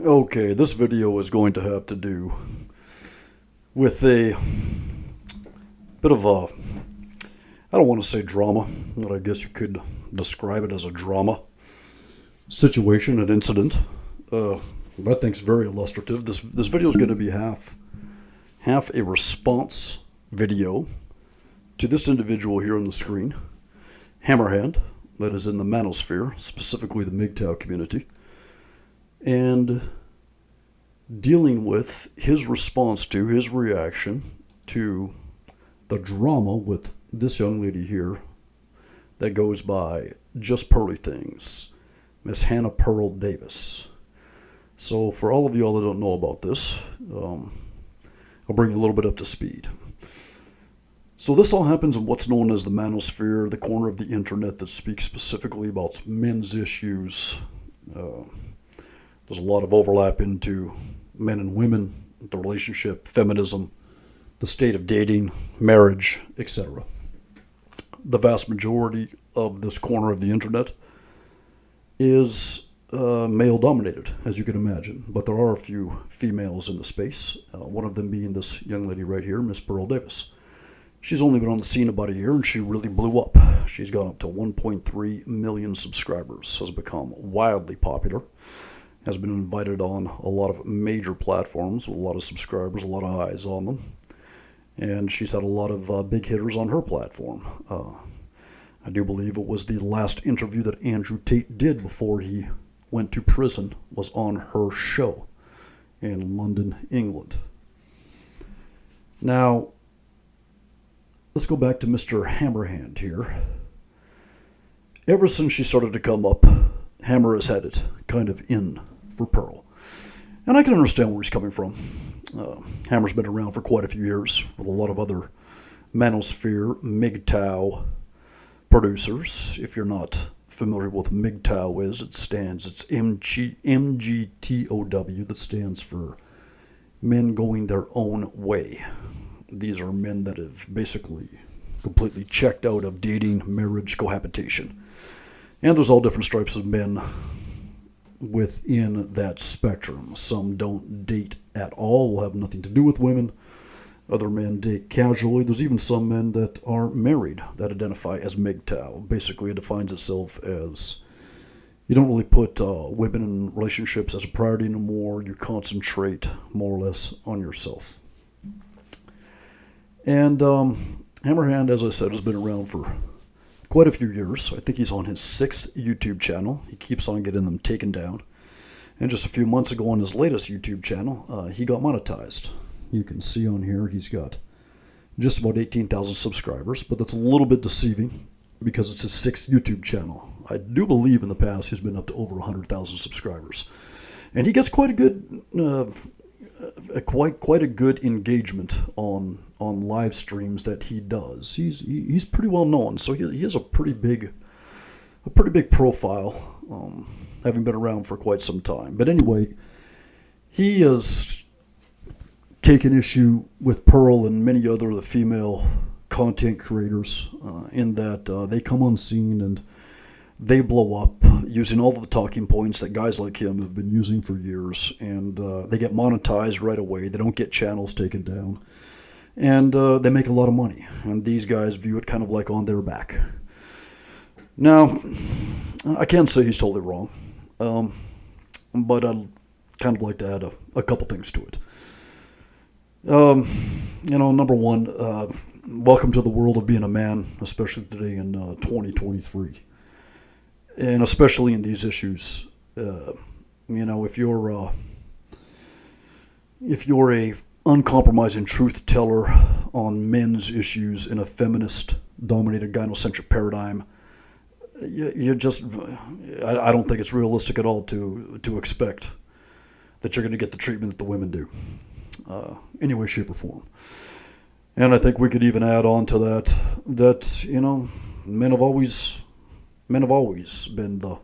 Okay, this video is going to have to do with a bit of a, I don't want to say drama, but I guess you could describe it as a drama situation, an incident. I think it's very illustrative. This video is going to be half a response video to this individual here on the screen, Hammerhand, that is in the manosphere, specifically the MGTOW community, and dealing with his response to, his reaction to the drama with this young lady here that goes by Just Pearly Things, Miss Hannah Pearl Davis. So for all of y'all that don't know about this, I'll bring you a little bit up to speed. So this all happens in what's known as the manosphere, the corner of the internet that speaks specifically about men's issues. There's a lot of overlap into men and women, the relationship, feminism, the state of dating, marriage, etc. The vast majority of this corner of the internet is male-dominated, as you can imagine. But there are a few females in the space, one of them being this young lady right here, Miss Pearl Davis. She's only been on the scene about a year, and she really blew up. She's gone up to 1.3 million subscribers, has become wildly popular, has been invited on a lot of major platforms with a lot of subscribers, a lot of eyes on them. And she's had a lot of big hitters on her platform. I do believe it was the last interview that Andrew Tate did before he went to prison was on her show in London, England. Now, let's go back to Mr. Hammerhand here. Ever since she started to come up, Hammer has had it kind of in for Pearl. And I can understand where he's coming from. Hammer's been around for quite a few years with a lot of other manosphere, MGTOW producers. If you're not familiar with what MGTOW is, it's MGTOW, that stands for Men Going Their Own Way. These are men that have basically completely checked out of dating, marriage, cohabitation. And there's all different stripes of men within that spectrum. Some don't date at all, will have nothing to do with women. Other men date casually. There's even some men that are married that identify as MGTOW. Basically, it defines itself as you don't really put women in relationships as a priority anymore. You concentrate more or less on yourself. And Hammerhand, as I said, has been around for quite a few years. I think he's on his 6th YouTube channel. He keeps on getting them taken down. And just a few months ago on his latest YouTube channel, he got monetized. You can see on here he's got just about 18,000 subscribers, but that's a little bit deceiving because it's his 6th YouTube channel. I do believe in the past he's been up to over 100,000 subscribers. And he gets quite a good quite a good engagement on live streams that he does. He's pretty well known, so he has a pretty big profile, having been around for quite some time. But anyway, he has taken issue with Pearl and many other of the female content creators in that they come on scene and they blow up using all of the talking points that guys like him have been using for years, and they get monetized right away. They don't get channels taken down, and they make a lot of money, and these guys view it kind of like on their back. Now, I can't say he's totally wrong, but I'd kind of like to add a couple things to it. Number one, welcome to the world of being a man, especially today in 2023. And especially in these issues, if you're a uncompromising truth teller on men's issues in a feminist-dominated gynocentric paradigm, you're just, I don't think it's realistic at all to expect that you're going to get the treatment that the women do, any way, shape, or form. And I think we could even add on to that men have always been the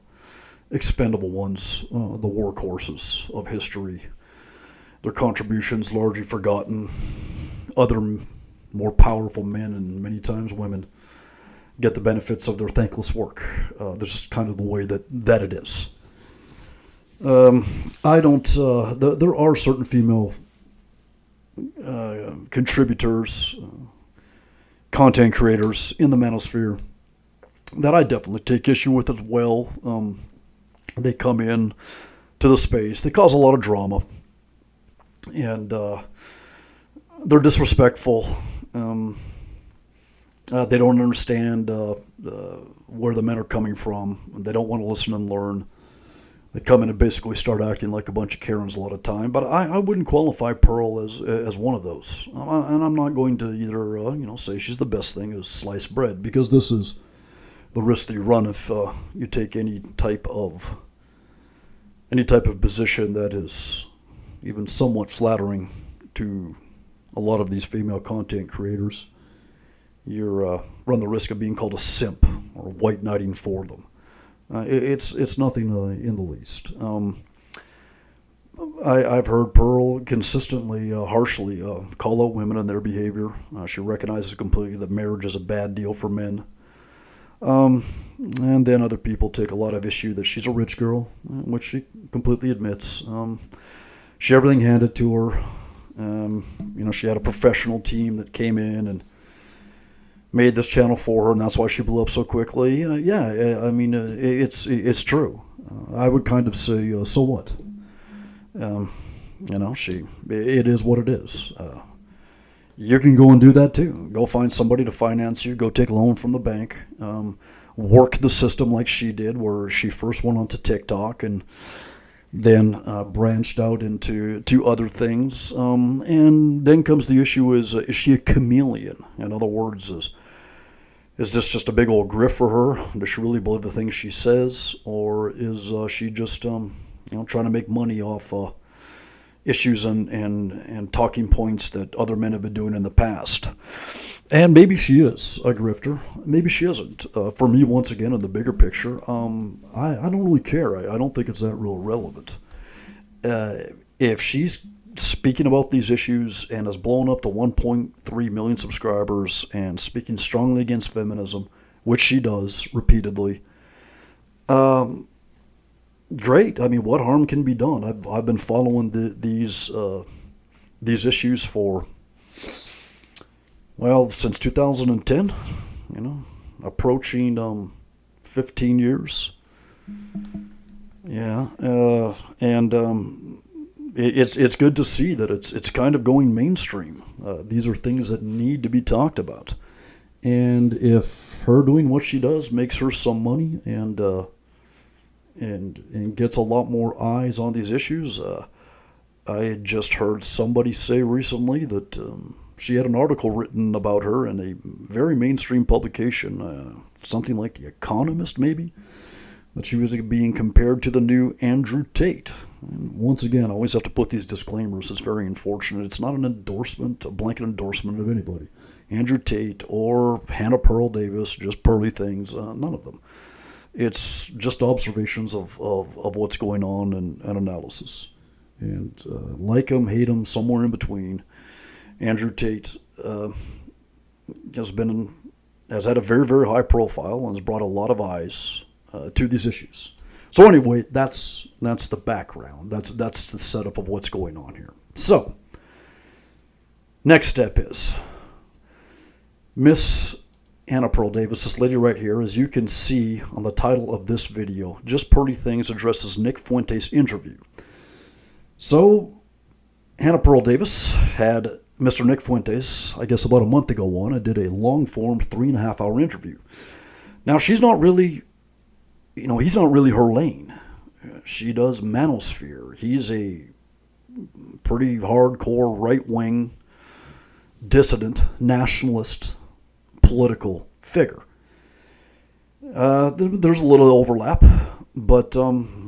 expendable ones, the workhorses of history. Their contributions largely forgotten. Other more powerful men, and many times women, get the benefits of their thankless work. This is kind of the way that it is. I don't. There are certain female contributors, content creators in the manosphere that I definitely take issue with as well. They come in to the space, they cause a lot of drama, and they're disrespectful. They don't understand where the men are coming from. They don't want to listen and learn. They come in and basically start acting like a bunch of Karens a lot of time. But I wouldn't qualify Pearl as one of those. And I'm not going to either say she's the best thing as sliced bread, because this is the risk that you run if you take any type of position that is even somewhat flattering to a lot of these female content creators. You run the risk of being called a simp or white knighting for them. It's nothing in the least. I've heard Pearl consistently, harshly call out women and their behavior. She recognizes completely that marriage is a bad deal for men. And then other people take a lot of issue that she's a rich girl, which she completely admits. She had everything handed to her. She had a professional team that came in and made this channel for her, and that's why she blew up so quickly. It's true. I would kind of say, so what? It is what it is. You can go and do that too. Go find somebody to finance you. Go take a loan from the bank. Work the system like she did, where she first went onto TikTok and then branched out into other things. And then comes the issue: is she a chameleon? In other words, is this just a big old grift for her? Does she really believe the things she says, or is she just trying to make money off issues and talking points that other men have been doing in the past? And maybe she is a grifter. Maybe she isn't. For me, once again, in the bigger picture, I don't really care. I don't think it's that real relevant. If she's speaking about these issues and has blown up to 1.3 million subscribers and speaking strongly against feminism, which she does repeatedly, great. I mean, what harm can be done? I've been following these issues for, since 2010, approaching 15 years. Yeah, it's good to see that it's kind of going mainstream. These are things that need to be talked about, and if her doing what she does makes her some money and gets a lot more eyes on these issues, I just heard somebody say recently that she had an article written about her in a very mainstream publication, something like The Economist, maybe, that she was being compared to the new Andrew Tate. And once again, I always have to put these disclaimers. It's very unfortunate. It's not an endorsement, a blanket endorsement of anybody. Andrew Tate or Hannah Pearl Davis, Just Pearly Things, none of them. It's just observations of what's going on and analysis. And like them, hate them, somewhere in between. Andrew Tate has had a very, very high profile and has brought a lot of eyes to these issues. So anyway, that's the background. That's the setup of what's going on here. So, next step is Miss Hannah Pearl Davis, this lady right here, as you can see on the title of this video, Just Pearly Things addresses Nick Fuentes' interview. So, Hannah Pearl Davis had Mr. Nick Fuentes, I guess about a month ago on, and did a long-form 3.5-hour interview. Now, she's not really, he's not really her lane. She does manosphere. He's a pretty hardcore right-wing, dissident, nationalist, political figure. There's a little overlap, but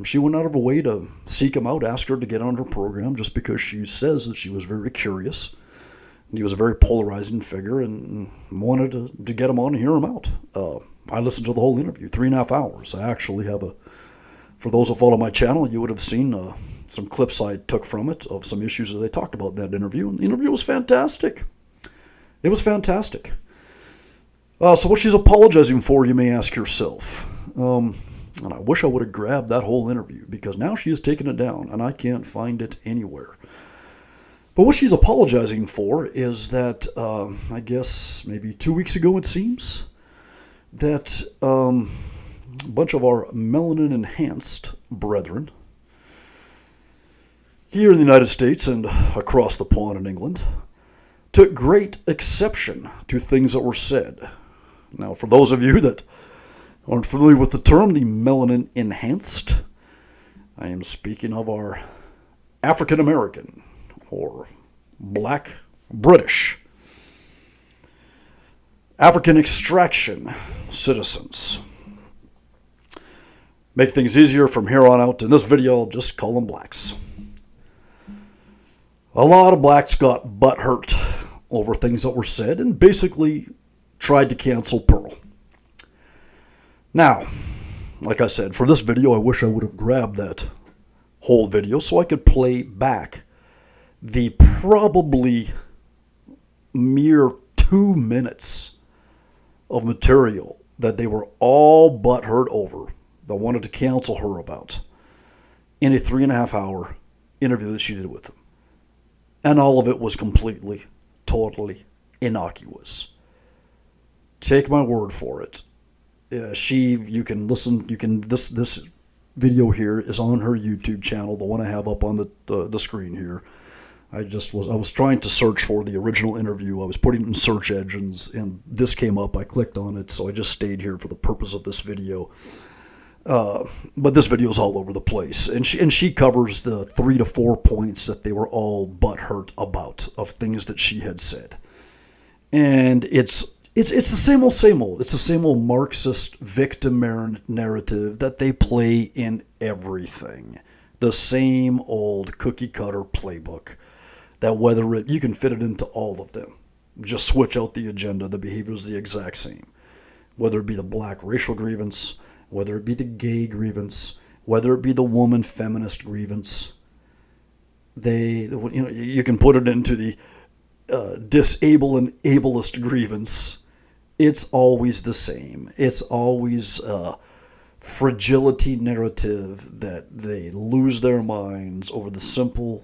she went out of her way to seek him out, ask her to get on her program, just because she says that she was very curious. And he was a very polarizing figure and wanted to get him on and hear him out. I listened to the whole interview, 3.5 hours. I actually have for those who follow my channel, you would have seen some clips I took from it of some issues that they talked about in that interview. And the interview was fantastic. It was fantastic. So what she's apologizing for, you may ask yourself. And I wish I would have grabbed that whole interview, because now she has taken it down and I can't find it anywhere. But what she's apologizing for is that, I guess maybe 2 weeks ago it seems, that a bunch of our melanin-enhanced brethren here in the United States and across the pond in England took great exception to things that were said. Now, for those of you that aren't familiar with the term, the melanin enhanced, I am speaking of our African American or black British African extraction citizens. Make things easier from here on out. In this video, I'll just call them blacks. A lot of blacks got butthurt over things that were said and basically tried to cancel Pearl. Now, like I said, for this video, I wish I would have grabbed that whole video so I could play back the probably mere 2 minutes of material that they were all butthurt over, that wanted to cancel her about, in a 3.5 hour interview that she did with them. And all of it was completely, totally innocuous. Take my word for it. You can listen, this video here is on her YouTube channel, the one I have up on the screen here. I was trying to search for the original interview. I was putting it in search engines, and this came up. I clicked on it, so I just stayed here for the purpose of this video. But this video is all over the place, and she covers the 3 to 4 points that they were all butthurt about of things that she had said, and it's the same old. It's the same old Marxist victim narrative that they play in everything. The same old cookie cutter playbook. That you can fit it into all of them. Just switch out the agenda. The behavior is the exact same. Whether it be the black racial grievance, whether it be the gay grievance, whether it be the woman feminist grievance, you can put it into the disable and ableist grievance. It's always the same. It's always fragility narrative that they lose their minds over the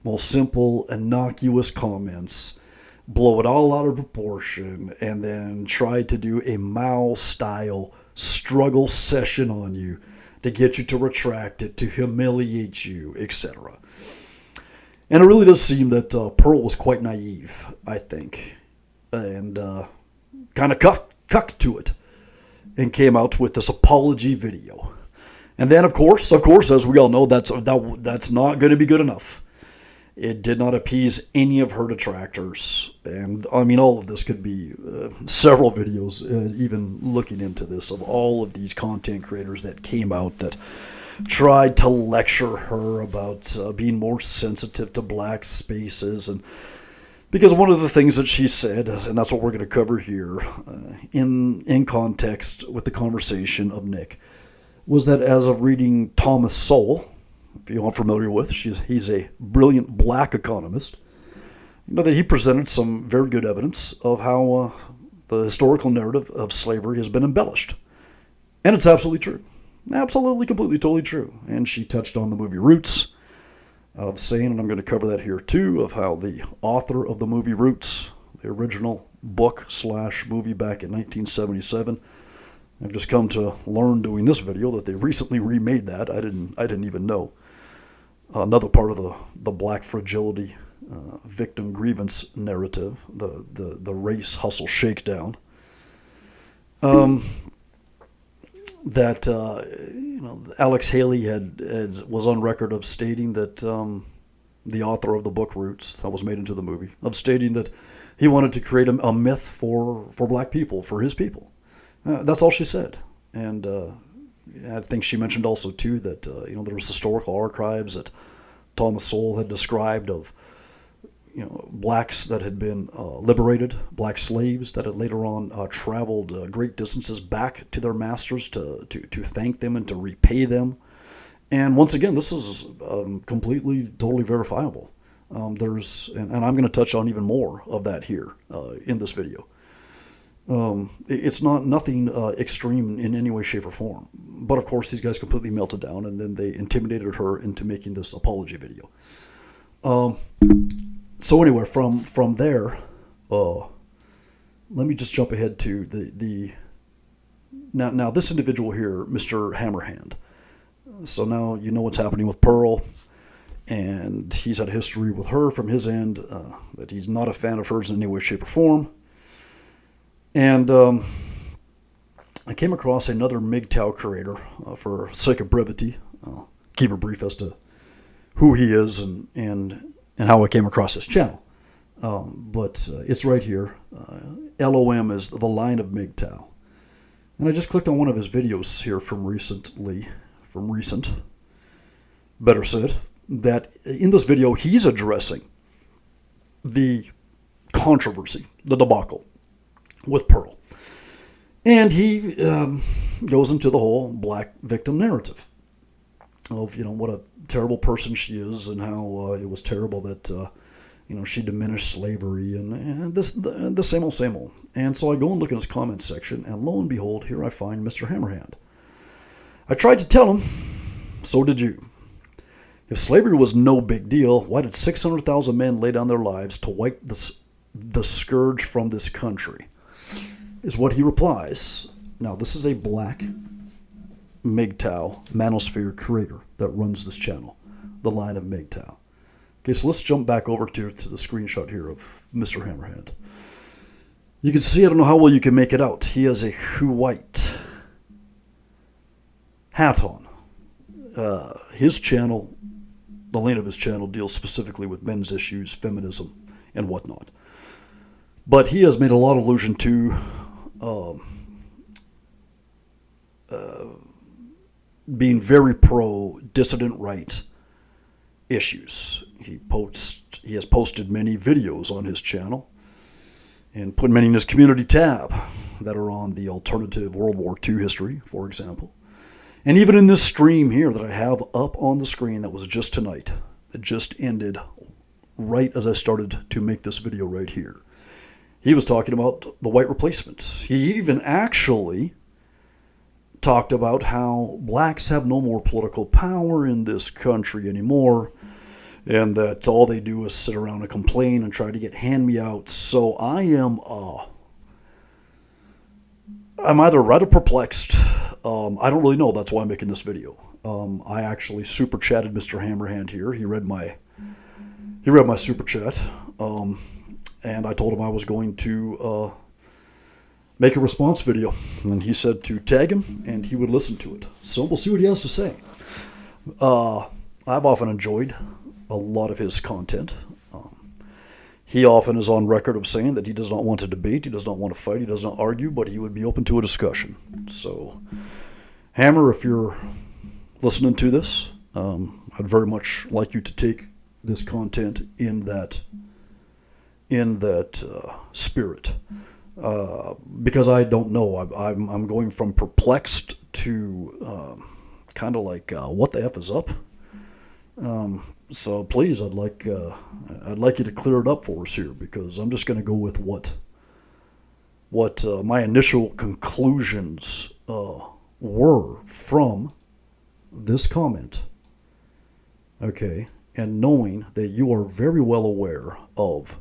most simple, innocuous comments, blow it all out of proportion, and then try to do a Mao-style struggle session on you to get you to retract it, to humiliate you, etc. And it really does seem that Pearl was quite naive, I think, and kind of cucked to it, and came out with this apology video. And then, of course, as we all know, that's not going to be good enough. It did not appease any of her detractors. And, I mean, all of this could be several videos, even looking into this, of all of these content creators that came out that tried to lecture her about being more sensitive to black spaces. And because one of the things that she said, and that's what we're going to cover here, in context with the conversation of Nick, was that as of reading Thomas Sowell, if you aren't familiar with, he's a brilliant black economist, you know that he presented some very good evidence of how the historical narrative of slavery has been embellished. And it's absolutely true. Absolutely, completely, totally true. And she touched on the movie Roots, of saying, and I'm going to cover that here too, of how the author of the movie Roots, the original book/movie back in 1977, I've just come to learn doing this video that they recently remade that. I didn't even know. Another part of the black fragility victim grievance narrative, the race hustle shakedown. That Alex Haley was on record of stating that the author of the book Roots, that was made into the movie, of stating that he wanted to create a myth for black people, for his people. That's all she said. And I think she mentioned also too that there was historical archives that Thomas Sowell had described of blacks that had been liberated, black slaves that had later on traveled great distances back to their masters to thank them and to repay them. And once again, this is completely, totally verifiable. And I'm going to touch on even more of that here in this video. It's nothing extreme in any way, shape, or form. But of course, these guys completely melted down, and then they intimidated her into making this apology video. So anyway, from there, let me just jump ahead to the now this individual here, Mr. Hammerhand. So now you know what's happening with Pearl, and he's had a history with her from his end, that he's not a fan of hers in any way, shape, or form. And I came across another MGTOW creator, for sake of brevity. I'll keep it brief as to who he is and how I came across his channel. But it's right here. LOM is the line of MGTOW. And I just clicked on one of his videos here from recent, better said, that in this video he's addressing the controversy, the debacle with Pearl. And he goes into the whole black victim narrative of, what a terrible person she is, and how it was terrible that, she diminished slavery, and the same old. And so I go and look in his comments section, and lo and behold, here I find Mr. Hammerhand. I tried to tell him, so did you. If slavery was no big deal, why did 600,000 men lay down their lives to wipe the scourge from this country? Is what he replies. Now, this is a black MGTOW manosphere creator that runs this channel, the line of MGTOW. Okay, so let's jump back over to the screenshot here of Mr. Hammerhand. You can see, I don't know how well you can make it out, he has a white hat on. His channel, the lane of his channel, deals specifically with men's issues, feminism, and whatnot. But he has made a lot of allusion to being very pro dissident right issues. He has posted many videos on his channel and put many in his community tab that are on the alternative World War II history, for example. And even in this stream here that I have up on the screen that was just tonight, that just ended right as I started to make this video right here, he was talking about the white replacement. He even actually talked about how blacks have no more political power in this country anymore, and that all they do is sit around and complain and try to get hand-me-outs. So I'm either rather perplexed. I don't really know. That's why I'm making this video. I actually super chatted Mr. Hammerhand here. He read my super chat, and I told him I was going to make a response video, and he said to tag him and he would listen to it. So we'll see what he has to say. I've often enjoyed a lot of his content. He often is on record of saying that he does not want to debate, he does not want to fight, he does not argue, but he would be open to a discussion. So, Hammer, if you're listening to this, I'd very much like you to take this content in that spirit. Because I don't know. I'm going from perplexed to kind of like, what the F is up? So please, I'd like you to clear it up for us here, because I'm just going to go with what my initial conclusions were from this comment. Okay, and knowing that you are very well aware of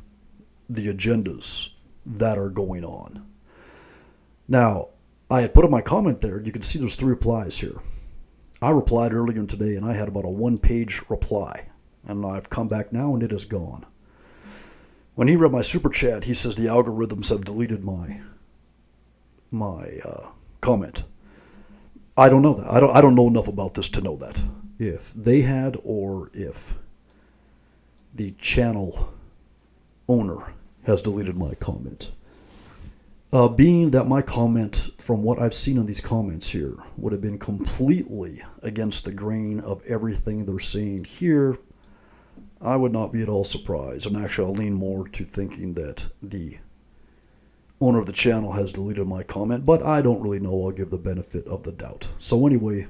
the agendas that are going on. Now, I had put in my comment there, you can see there's 3 replies here. I replied earlier today, and I had about a 1-page reply, and I've come back now and it is gone. When he read my super chat, he says the algorithms have deleted my comment. I don't know that. I don't know enough about this to know that. If they had, or if the channel owner has deleted my comment. Being that my comment, from what I've seen in these comments here, would have been completely against the grain of everything they're saying here, I would not be at all surprised. And actually, I'll lean more to thinking that the owner of the channel has deleted my comment, but I don't really know. I'll give the benefit of the doubt. So anyway,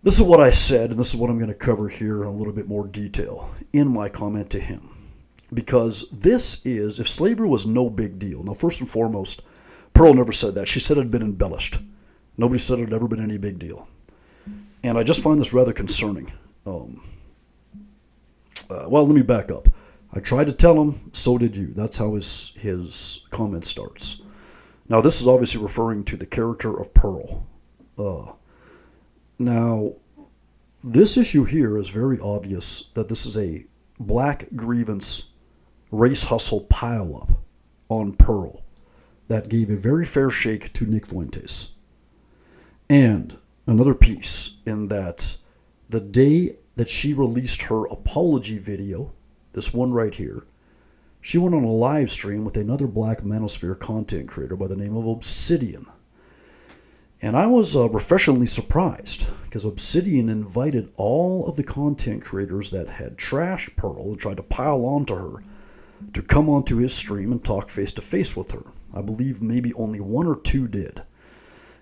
this is what I said, and this is what I'm going to cover here in a little bit more detail in my comment to him. Because this is, if slavery was no big deal. Now, first and foremost, Pearl never said that. She said it had been embellished Nobody said it had ever been any big deal. And I just find this rather concerning. Well, let me back up. I tried to tell him, so did you. That's how his comment starts. Now, this is obviously referring to the character of Pearl. Now, this issue here is very obvious that this is a black grievance race hustle pileup on Pearl that gave a very fair shake to Nick Fuentes. And another piece in that the day that she released her apology video, this one right here, she went on a live stream with another Black Manosphere content creator by the name of Obsidian. And I was refreshingly surprised because Obsidian invited all of the content creators that had trashed Pearl and tried to pile onto her to come onto his stream and talk face-to-face with her. I believe maybe only one or two did.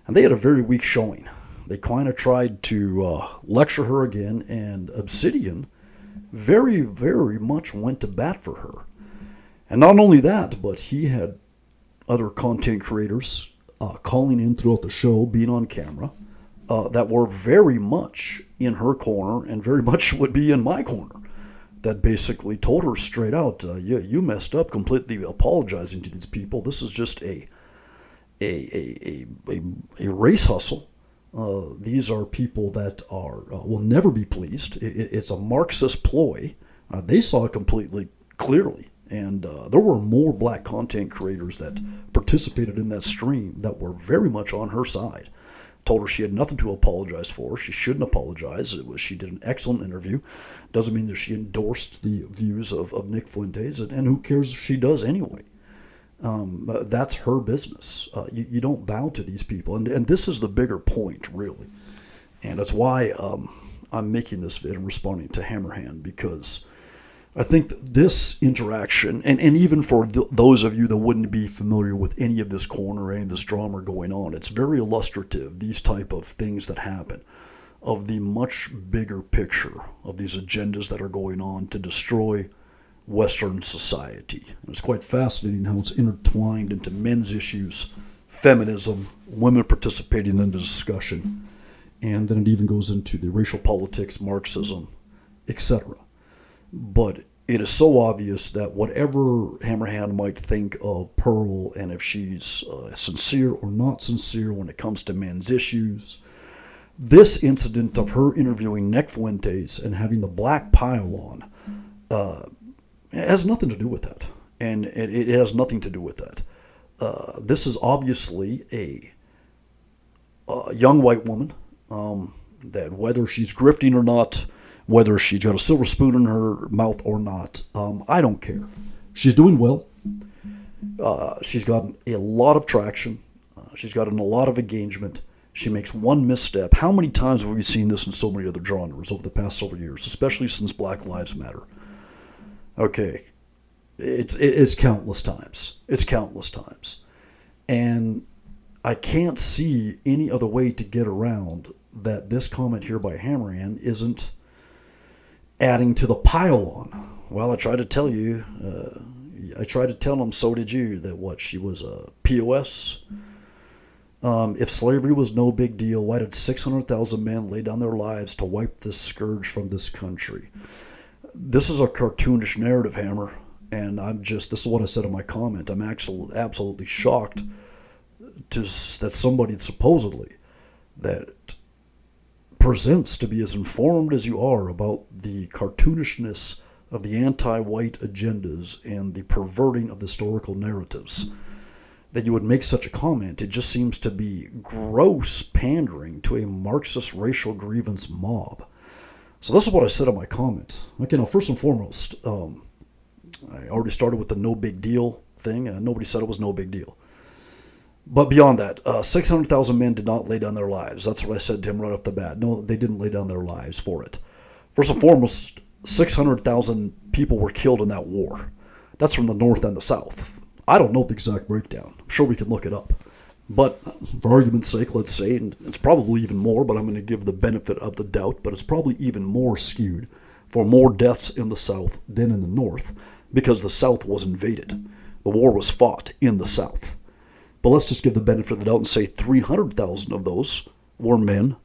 And they had a very weak showing. They kind of tried to lecture her again, and Obsidian very, very much went to bat for her. And not only that, but he had other content creators calling in throughout the show, being on camera, that were very much in her corner and very much would be in my corner, that basically told her straight out, you messed up, completely apologizing to these people. This is just a race hustle. These are people that will never be pleased. It's a Marxist ploy. They saw it completely clearly. And there were more black content creators that participated in that stream that were very much on her side. Told her she had nothing to apologize for. She shouldn't apologize. She did an excellent interview. Doesn't mean that she endorsed the views of Nick Fuentes, and who cares if she does anyway. That's her business. You don't bow to these people. And this is the bigger point, really. And that's why I'm making this vid and responding to Hammerhand, because I think that this interaction, and even for those of you that wouldn't be familiar with any of this corner or any of this drama going on, it's very illustrative, these type of things that happen, of the much bigger picture of these agendas that are going on to destroy Western society. And it's quite fascinating how it's intertwined into men's issues, feminism, women participating in the discussion, and then it even goes into the racial politics, Marxism, etc. But it is so obvious that whatever Hammerhand might think of Pearl, and if she's sincere or not sincere when it comes to men's issues, this incident of her interviewing Nick Fuentes and having the black pile on, it has nothing to do with that. And it has nothing to do with that. This is obviously a young white woman that, whether she's grifting or not, whether she's got a silver spoon in her mouth or not, I don't care. She's doing well. She's gotten a lot of traction. She's gotten a lot of engagement. She makes one misstep. How many times have we seen this in so many other genres over the past several years, especially since Black Lives Matter? Okay, it's countless times. It's countless times. And I can't see any other way to get around that this comment here by Hammerhand isn't adding to the pile on. Well, I tried to tell you, I tried to tell him, so did you, that she was a POS. If slavery was no big deal, why did 600,000 men lay down their lives to wipe this scourge from this country? This is a cartoonish narrative, Hammer, and this is what I said in my comment. I'm actually absolutely shocked that somebody supposedly that presents to be as informed as you are about the cartoonishness of the anti-white agendas and the perverting of the historical narratives, that you would make such a comment. It just seems to be gross pandering to a Marxist racial grievance mob. So this is what I said in my comment. Okay, now first and foremost, I already started with the no big deal thing. Nobody said it was no big deal. But beyond that, 600,000 men did not lay down their lives. That's what I said to him right off the bat. No, they didn't lay down their lives for it. First and foremost, 600,000 people were killed in that war. That's from the North and the South. I don't know the exact breakdown. I'm sure we can look it up. But for argument's sake, let's say, and it's probably even more, but I'm going to give the benefit of the doubt, but it's probably even more skewed for more deaths in the South than in the North, because the South was invaded. The war was fought in the South. But let's just give the benefit of the doubt and say 300,000 of those were men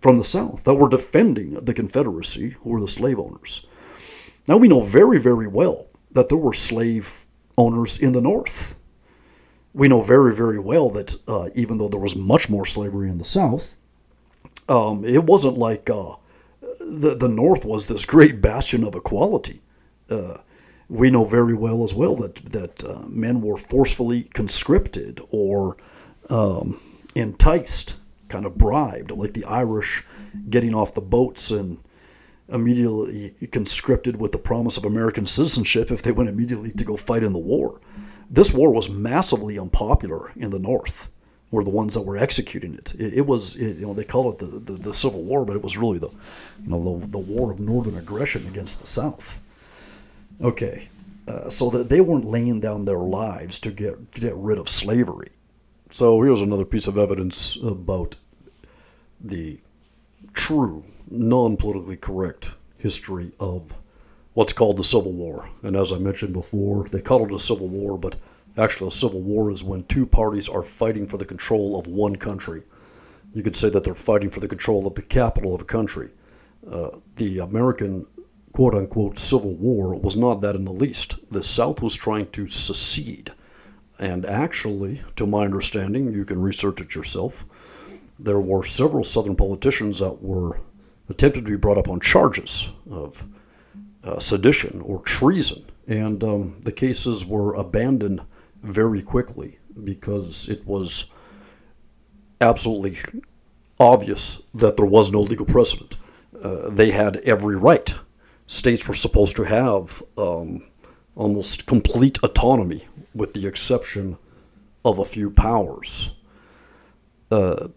from the South that were defending the Confederacy, who were the slave owners. Now we know very, very well that there were slave owners in the North. We know very, very well that even though there was much more slavery in the South, it wasn't like the North was this great bastion of equality. We know very well as well that men were forcefully conscripted or enticed, kind of bribed, like the Irish getting off the boats and immediately conscripted with the promise of American citizenship if they went immediately to go fight in the war. This war was massively unpopular in the North, were the ones that were executing it. They call it the Civil War, but it was really the war of northern aggression against the South. Okay, so that they weren't laying down their lives to get rid of slavery. So here's another piece of evidence about the true, non-politically correct history of what's called the Civil War. And as I mentioned before, they call it a Civil War, but actually a Civil War is when two parties are fighting for the control of one country. You could say that they're fighting for the control of the capital of a country. The American quote-unquote Civil War was not that in the least. The South was trying to secede. And actually, to my understanding, you can research it yourself, there were several Southern politicians that were attempted to be brought up on charges of sedition or treason. And the cases were abandoned very quickly because it was absolutely obvious that there was no legal precedent. They had every right. States were supposed to have almost complete autonomy with the exception of a few powers. The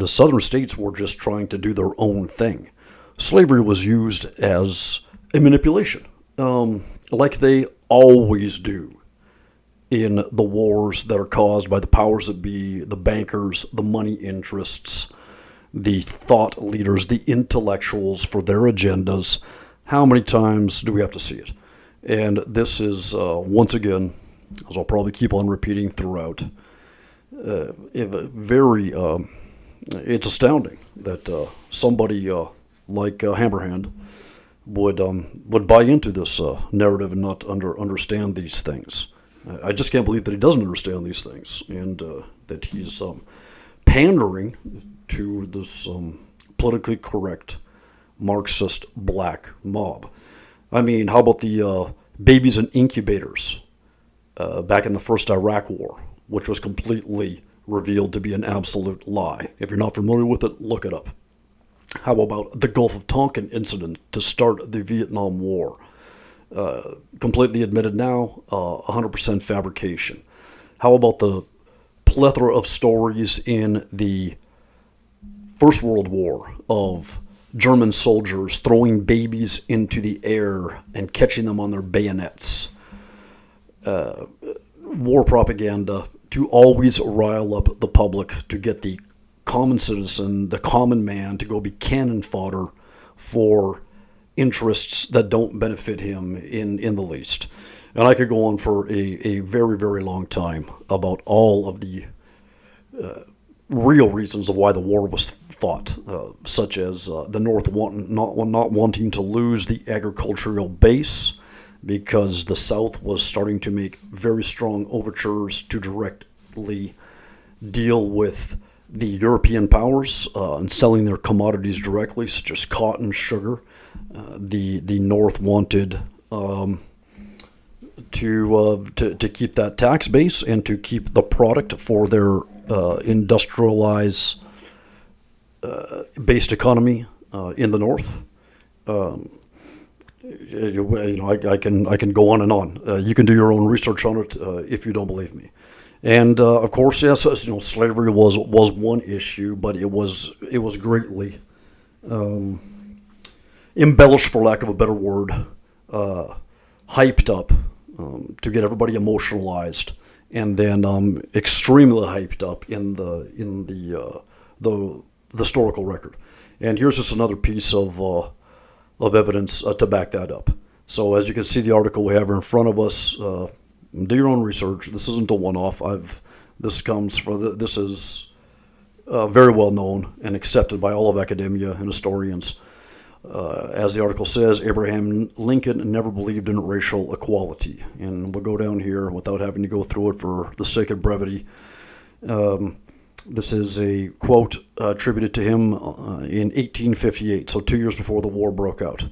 southern states were just trying to do their own thing. Slavery was used as a manipulation, like they always do in the wars that are caused by the powers that be, the bankers, the money interests, the thought leaders, the intellectuals for their agendas. How many times do we have to see it? And this is, once again, as I'll probably keep on repeating throughout, it's astounding that somebody like Hammerhand would buy into this narrative and not understand these things. I just can't believe that he doesn't understand these things, and that he's pandering to this politically correct Marxist black mob. I mean, how about the babies in incubators back in the first Iraq War, which was completely revealed to be an absolute lie? If you're not familiar with it, look it up. How about the Gulf of Tonkin incident to start the Vietnam War? Completely admitted now, 100% fabrication. How about the plethora of stories in the First World War of German soldiers throwing babies into the air and catching them on their bayonets? War propaganda to always rile up the public, to get the common citizen, the common man, to go be cannon fodder for interests that don't benefit him in the least. And I could go on for a very, very long time about all of the real reasons of why the war was fought, such as the North not wanting to lose the agricultural base, because the South was starting to make very strong overtures to directly deal with the European powers and selling their commodities directly, such as cotton, sugar. The North wanted to keep that tax base and to keep the product for their industrialized based economy in the North. I can go on and on. You can do your own research on it if you don't believe me. And of course, yes, slavery was one issue, but it was greatly embellished, for lack of a better word, hyped up to get everybody emotionalized, and then extremely hyped up in the historical record. And here's just another piece of evidence to back that up. So as you can see, the article we have in front of us, Do your own research. This isn't a one-off. This is very well known and accepted by all of academia and historians. As the article says, Abraham Lincoln never believed in racial equality. And we'll go down here without having to go through it for the sake of brevity. This is a quote attributed to him in 1858, so 2 years before the war broke out.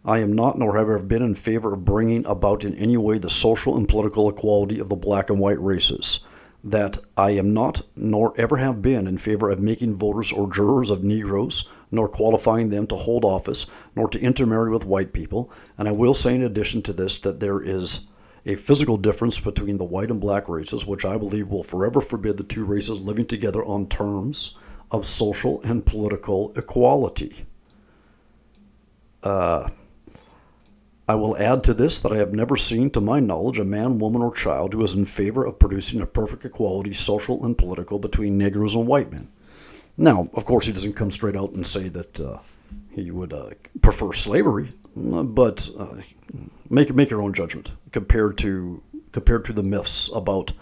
I am not, nor have ever been, in favor of bringing about in any way the social and political equality of the black and white races. That I am not, nor ever have been, in favor of making voters or jurors of Negroes, nor qualifying them to hold office, nor to intermarry with white people. And I will say in addition to this that there is a physical difference between the white and black races, which I believe will forever forbid the two races living together on terms of social and political equality. I will add to this that I have never seen, to my knowledge, a man, woman, or child who is in favor of producing a perfect equality, social and political, between Negroes and white men. Now, of course, he doesn't come straight out and say that he would prefer slavery, but make your own judgment compared to the myths about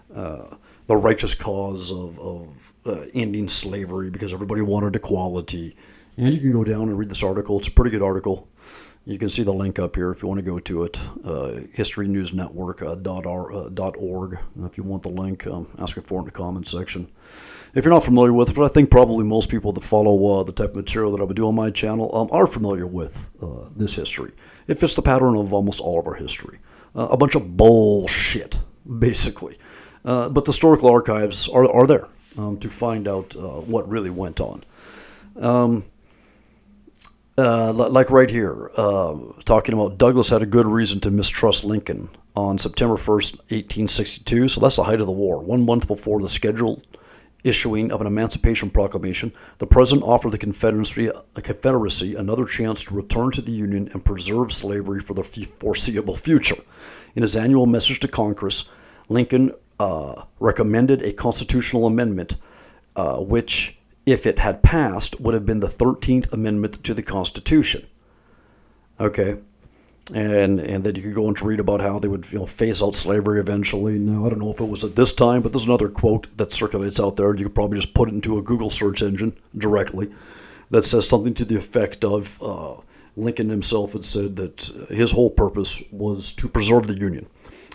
the righteous cause of ending slavery because everybody wanted equality. And you can go down and read this article. It's a pretty good article. You can see the link up here if you want to go to it, historynewsnetwork.org. If you want the link, ask it for it in the comments section. If you're not familiar with it, but I think probably most people that follow the type of material that I would do on my channel are familiar with this history. It fits the pattern of almost all of our history. A bunch of bullshit, basically. But the historical archives are there to find out what really went on. Like right here, talking about Douglas had a good reason to mistrust Lincoln on September 1st, 1862. So that's the height of the war. 1 month before the scheduled issuing of an Emancipation Proclamation, the President offered the Confederacy another chance to return to the Union and preserve slavery for the foreseeable future. In his annual message to Congress, Lincoln recommended a constitutional amendment which, if it had passed, would have been the 13th Amendment to the Constitution. Okay. And then you could go on to read about how they would phase out slavery eventually. Now, I don't know if it was at this time, but there's another quote that circulates out there. You could probably just put it into a Google search engine directly that says something to the effect of Lincoln himself had said that his whole purpose was to preserve the Union.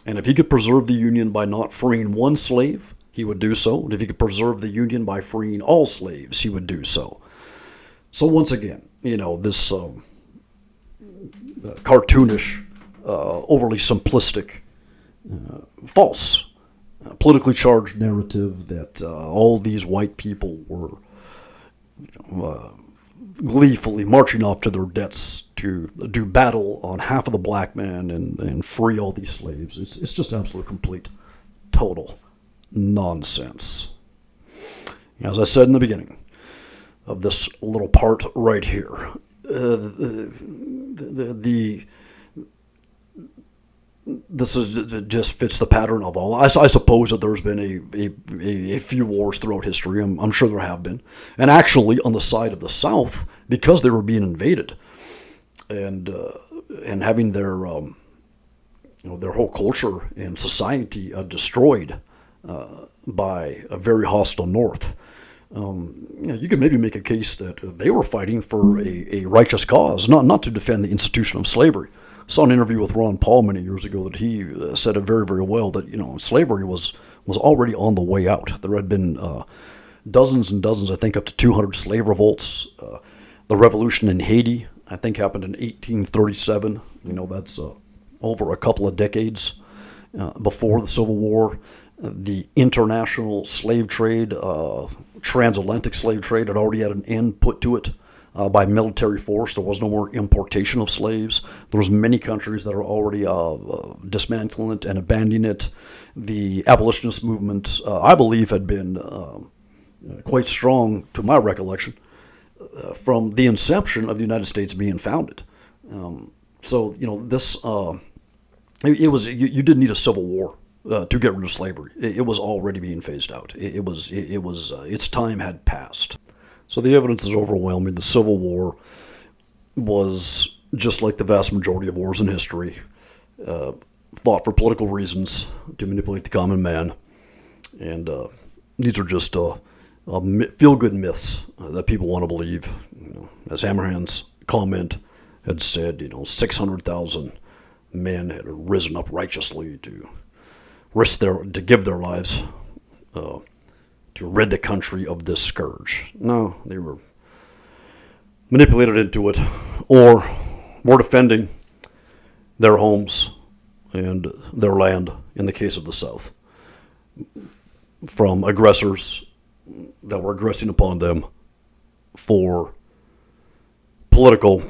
And if he could preserve the Union by not freeing one slave, he would do so. And if he could preserve the Union by freeing all slaves, he would do so. So once again, this cartoonish, overly simplistic, false, politically charged narrative that all these white people were gleefully marching off to their deaths to do battle on half of the black men and free all these slaves. It's just absolute, complete, total nonsense. As I said in the beginning of this little part right here, this just fits the pattern of all. I suppose that there's been a few wars throughout history. I'm sure there have been, and actually on the side of the South, because they were being invaded and having their whole culture and society destroyed by a very hostile North. You could maybe make a case that they were fighting for a righteous cause, not to defend the institution of slavery. I saw an interview with Ron Paul many years ago that he said it very, very well, that slavery was already on the way out. There had been dozens and dozens, I think up to 200 slave revolts. The revolution in Haiti, I think, happened in 1837. That's over a couple of decades before the Civil War. The international slave trade, transatlantic slave trade, had already had an end put to it by military force. There was no more importation of slaves. There was many countries that are already dismantling it and abandoning it. The abolitionist movement, I believe, had been quite strong, to my recollection, from the inception of the United States being founded. This it was you didn't need a civil war to get rid of slavery. It was already being phased out. Its time had passed. So the evidence is overwhelming. The Civil War was, just like the vast majority of wars in history, fought thought for political reasons to manipulate the common man. And these are just feel-good myths that people want to believe. As Hammerhand's comment had said, 600,000 men had risen up righteously to give their lives to rid the country of this scourge. No, they were manipulated into it, or were defending their homes and their land, in the case of the South, from aggressors that were aggressing upon them for political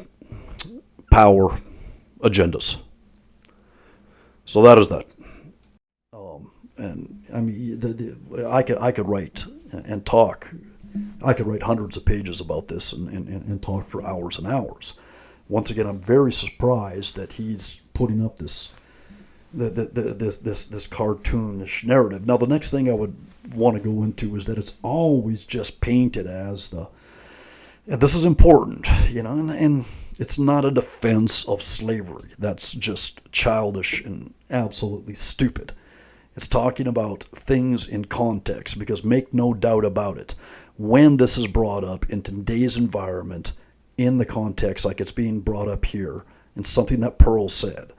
power agendas. So that is that. And I mean, I could write and talk. I could write hundreds of pages about this and talk for hours and hours. Once again, I'm very surprised that he's putting up this cartoonish narrative. Now, the next thing I would want to go into is that it's always just painted as and this is important, and it's not a defense of slavery. That's just childish and absolutely stupid. It's talking about things in context, because make no doubt about it, when this is brought up in today's environment, in the context like it's being brought up here, and something that Pearl said,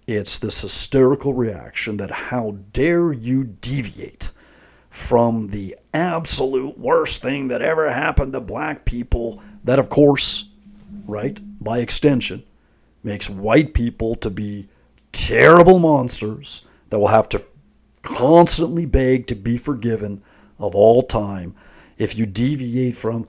it's this hysterical reaction that how dare you deviate from the absolute worst thing that ever happened to black people, that of course, right, by extension, makes white people to be terrible monsters that will have to constantly beg to be forgiven of all time if you deviate from.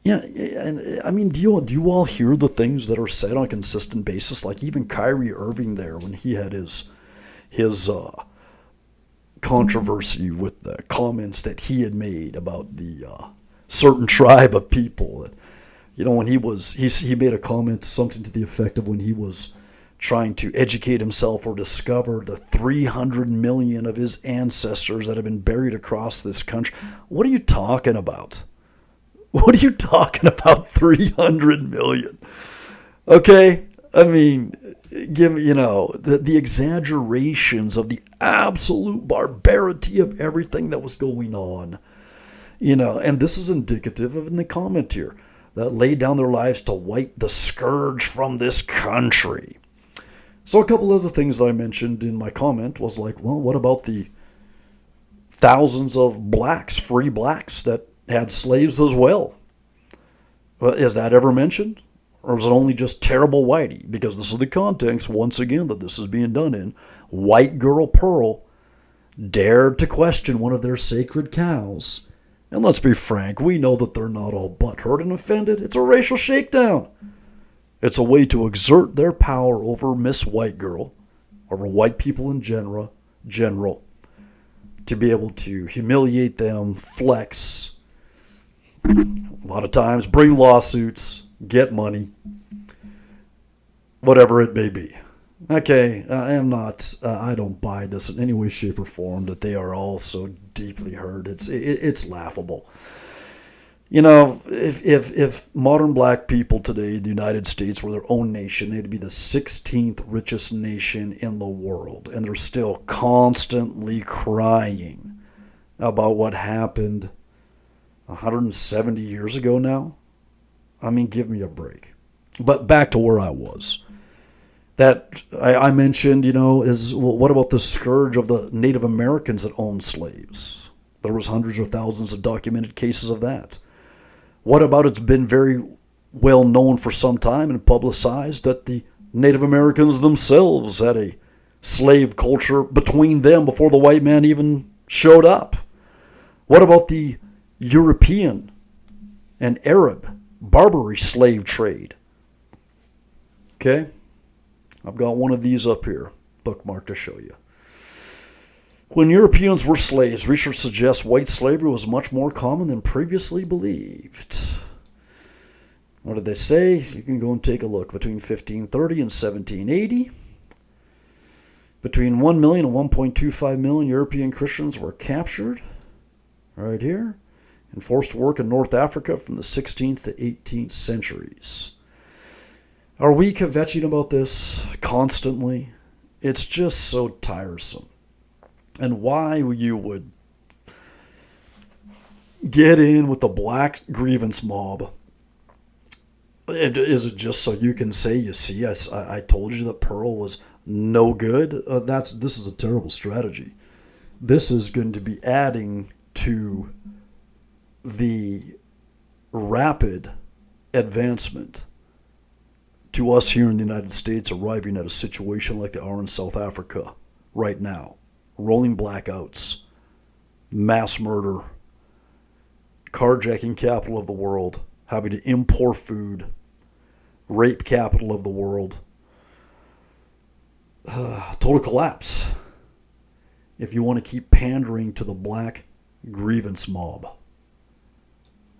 And I mean, do you all hear the things that are said on a consistent basis? Like even Kyrie Irving there, when he had his controversy with the comments that he had made about the certain tribe of people. That, when he made a comment, something to the effect of when he was trying to educate himself or discover the 300 million of his ancestors that have been buried across this country. What are you talking about? What are you talking about, 300 million? Okay? I mean, the exaggerations of the absolute barbarity of everything that was going on. And this is indicative of in the comment here, that laid down their lives to wipe the scourge from this country. So a couple of the things that I mentioned in my comment was like, well, what about the thousands of blacks, free blacks, that had slaves as well? Is that ever mentioned? Or was it only just terrible whitey? Because this is the context, once again, that this is being done in. White girl Pearl dared to question one of their sacred cows. And let's be frank, we know that they're not all butthurt and offended. It's a racial shakedown. It's a way to exert their power over Miss White Girl, over white people in general, to be able to humiliate them, flex, a lot of times bring lawsuits, get money, whatever it may be. Okay, I don't buy this in any way, shape, or form that they are all so deeply hurt. It's laughable. If modern black people today, the United States, were their own nation, they'd be the 16th richest nation in the world. And they're still constantly crying about what happened 170 years ago now. I mean, give me a break. But back to where I was. That I mentioned, is, well, what about the scourge of the Native Americans that owned slaves? There was hundreds or thousands of documented cases of that. What about it's been very well known for some time and publicized that the Native Americans themselves had a slave culture between them before the white man even showed up? What about the European and Arab Barbary slave trade? Okay, I've got one of these up here, bookmark to show you. When Europeans were slaves, research suggests white slavery was much more common than previously believed. What did they say? You can go and take a look. Between 1530 and 1780, between 1 million and 1.25 million European Christians were captured, right here, and forced to work in North Africa from the 16th to 18th centuries. Are we kvetching about this constantly? It's just so tiresome. And why you would get in with the black grievance mob. Is it just so you can say, you see, I told you that Pearl was no good? This is a terrible strategy. This is going to be adding to the rapid advancement to us here in the United States arriving at a situation like they are in South Africa right now. Rolling blackouts, mass murder, carjacking capital of the world, having to import food, rape capital of the world, total collapse if you want to keep pandering to the black grievance mob.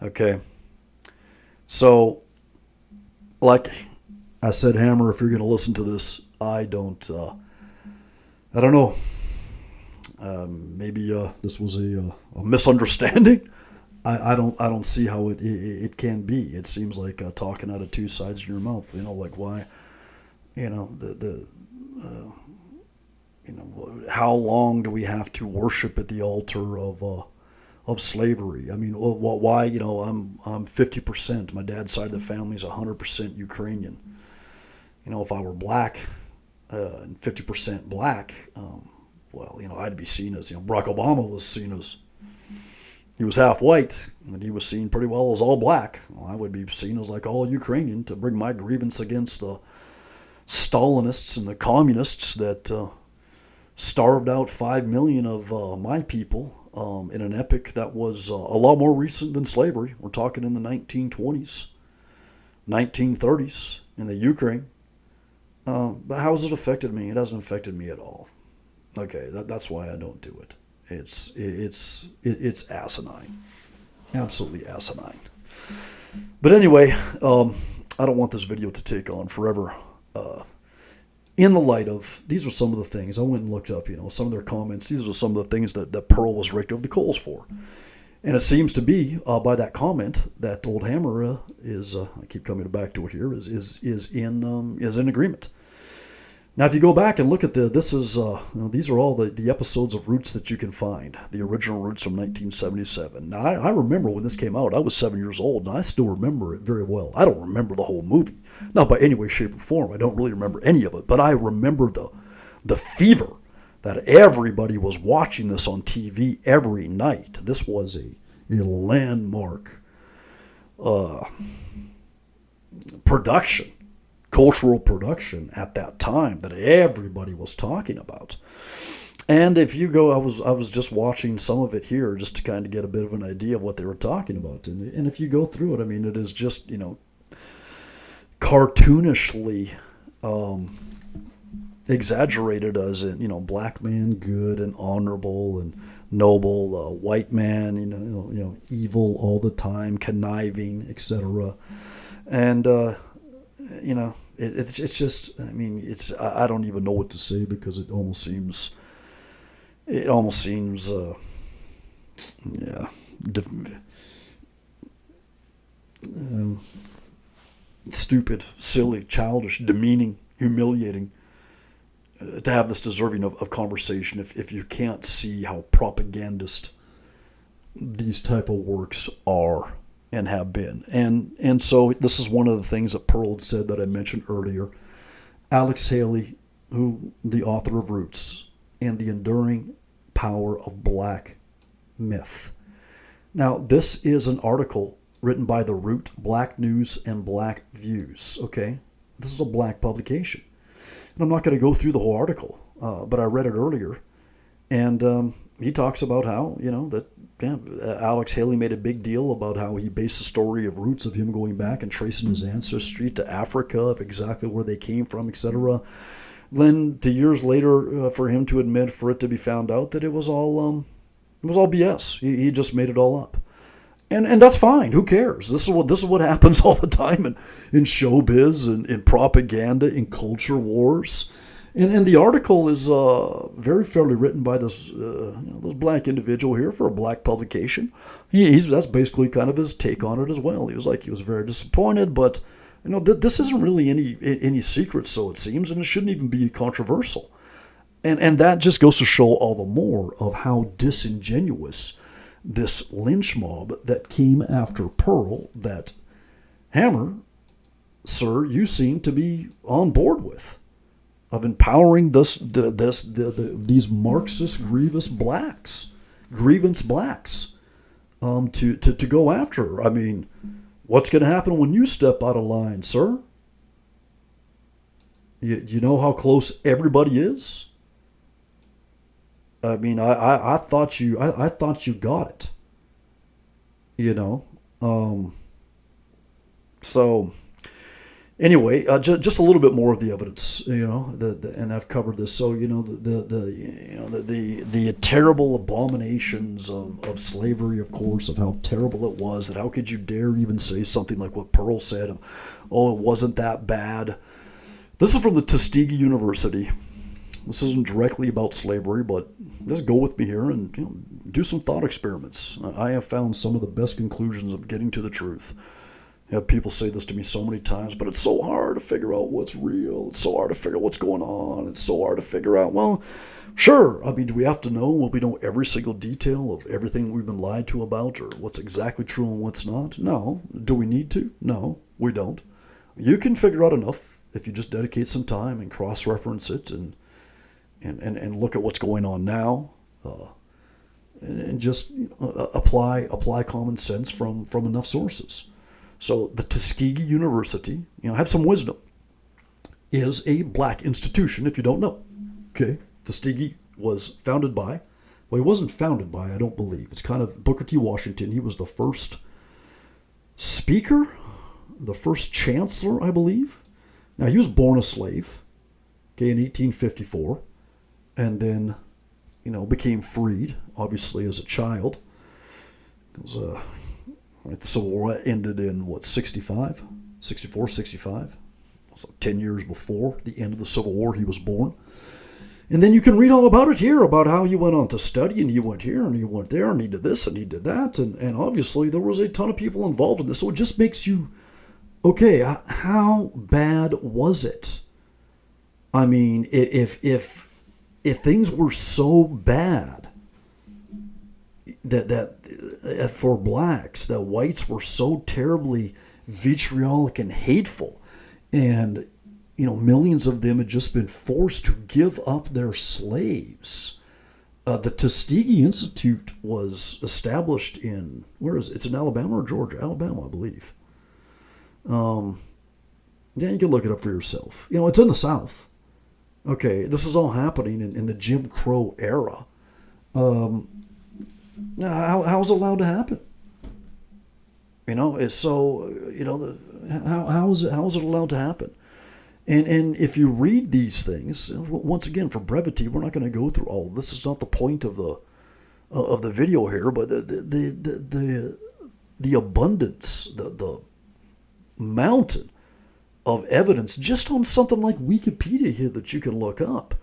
Okay? So, like I said, Hammer, if you're going to listen to this, I don't know. Maybe this was a misunderstanding. I don't see how it can be. It seems like talking out of two sides of your mouth. Like why, how long do we have to worship at the altar of slavery? I mean, why? I'm 50%. My dad's side of the family is 100% Ukrainian. If I were black and 50% black, I'd be seen as, Barack Obama was seen as, he was half white, and he was seen pretty well as all black. Well, I would be seen as like all Ukrainian to bring my grievance against the Stalinists and the communists that starved out 5 million of my people in an epoch that was a lot more recent than slavery. We're talking in the 1920s, 1930s in the Ukraine. But how has it affected me? It hasn't affected me at all. Okay, that's why I don't do it. It's asinine, absolutely asinine. But anyway, I don't want this video to take on forever. In the light of, these are some of the things I went and looked up. Some of their comments. These are some of the things that Pearl was raked over the coals for, and it seems to be by that comment that old Hammer is. I keep coming back to it here. Is in agreement. Now, if you go back and look at these are all the episodes of Roots that you can find, the original Roots from 1977. Now, I remember when this came out. I was 7 years old, and I still remember it very well. I don't remember the whole movie, not by any way, shape, or form. I don't really remember any of it, but I remember the fever that everybody was watching this on TV every night. This was a landmark production. Cultural production at that time that everybody was talking about. And if you go, I was just watching some of it here just to kind of get a bit of an idea of what they were talking about. And if you go through it, I mean, it is just, cartoonishly exaggerated as in, black man good and honorable and noble, white man, evil all the time, conniving, etc. And, it's just, I mean, I don't even know what to say because it almost seems, stupid, silly, childish, demeaning, humiliating to have this deserving of conversation if you can't see how propagandist these type of works are and have been. And so this is one of the things that Pearl had said that I mentioned earlier. Alex Haley, who the author of Roots and the Enduring Power of Black Myth. Now, this is an article written by The Root, Black News, and Black Views. Okay? This is a black publication. And I'm not going to go through the whole article, but I read it earlier. And he talks about how, Alex Haley made a big deal about how he based the story of Roots of him going back and tracing his ancestry to Africa, of exactly where they came from, etc. Then, 2 years later, for him to admit, for it to be found out that it was all BS. He just made it all up, and that's fine. Who cares? This is what happens all the time in showbiz and in propaganda, in culture wars. And the article is very fairly written by this black individual here for a black publication. That's basically kind of his take on it as well. He was very disappointed, but this isn't really any secret, so it seems, and it shouldn't even be controversial. And that just goes to show all the more of how disingenuous this lynch mob that came after Pearl, that Hammer, sir, you seem to be on board with, of empowering these Marxist grievance blacks to go after her. I mean, what's going to happen when you step out of line, sir? You know how close everybody is? I mean, I thought you got it. You know, so anyway, just a little bit more of the evidence. You know, and I've covered this. So you know, the terrible abominations of slavery, of course, of how terrible it was. That how could you dare even say something like what Pearl said? Oh, it wasn't that bad. This is from the Tuskegee University. This isn't directly about slavery, but just go with me here and do some thought experiments. I have found some of the best conclusions of getting to the truth. I have people say this to me so many times, but it's so hard to figure out what's real. It's so hard to figure out what's going on. It's so hard to figure out, well, sure. I mean, do we have to know? Will we know every single detail of everything we've been lied to about, or what's exactly true and what's not? No. Do we need to? No, we don't. You can figure out enough if you just dedicate some time and cross-reference it and look at what's going on now, and just apply common sense from enough sources. So the Tuskegee University, have some wisdom, is a black institution. If you don't know, okay, Tuskegee was founded by. Well, he wasn't founded by, I don't believe. It's kind of Booker T. Washington. He was the first speaker, the first chancellor, I believe. Now he was born a slave, okay, in 1854. And then, became freed, obviously, as a child. Because the Civil War ended in, 65? 64, 65? So 10 years before the end of the Civil War, he was born. And then you can read all about it here, about how he went on to study, and he went here, and he went there, and he did this, and he did that. And obviously, there was a ton of people involved in this. So it just makes you, okay, how bad was it? I mean, if things were so bad that for blacks, that whites were so terribly vitriolic and hateful, and millions of them had just been forced to give up their slaves. The Tuskegee Institute was established in, where is it? It's in Alabama or Georgia? Alabama, I believe. Yeah, you can look it up for yourself. It's in the South. Okay, this is all happening in the Jim Crow era. How is it allowed to happen? It's so, how is it allowed to happen? And if you read these things, once again, for brevity, we're not going to go through all. This is not the point of the video here, but the abundance, the mountain of evidence just on something like Wikipedia here that you can look up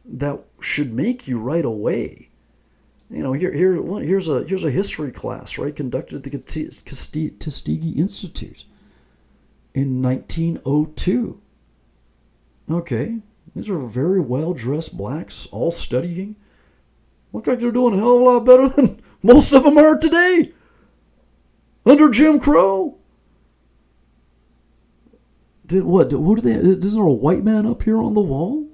that should make you right away. Here's a history class, right, conducted at the Tuskegee Institute in 1902. Okay, these are very well-dressed blacks, all studying. Look like they're doing a hell of a lot better than most of them are today under Jim Crow. What do they? Isn't there a white man up here on the wall?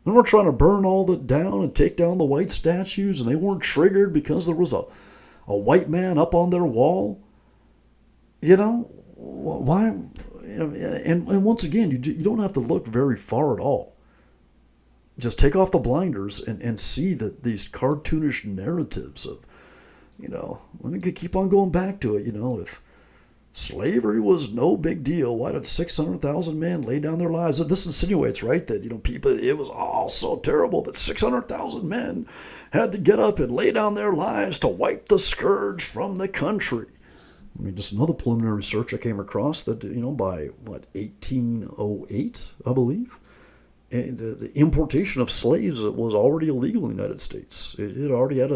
And we're trying to burn all that down and take down the white statues, and they weren't triggered because there was a white man up on their wall. Why? And once again, you don't have to look very far at all. Just take off the blinders and see that these cartoonish narratives of, let me keep on going back to it. If slavery was no big deal, why did 600,000 men lay down their lives? This insinuates, right, that, people, it was all so terrible that 600,000 men had to get up and lay down their lives to wipe the scourge from the country. I mean, just another preliminary research I came across that, by, 1808, I believe, and the importation of slaves was already illegal in the United States. It already had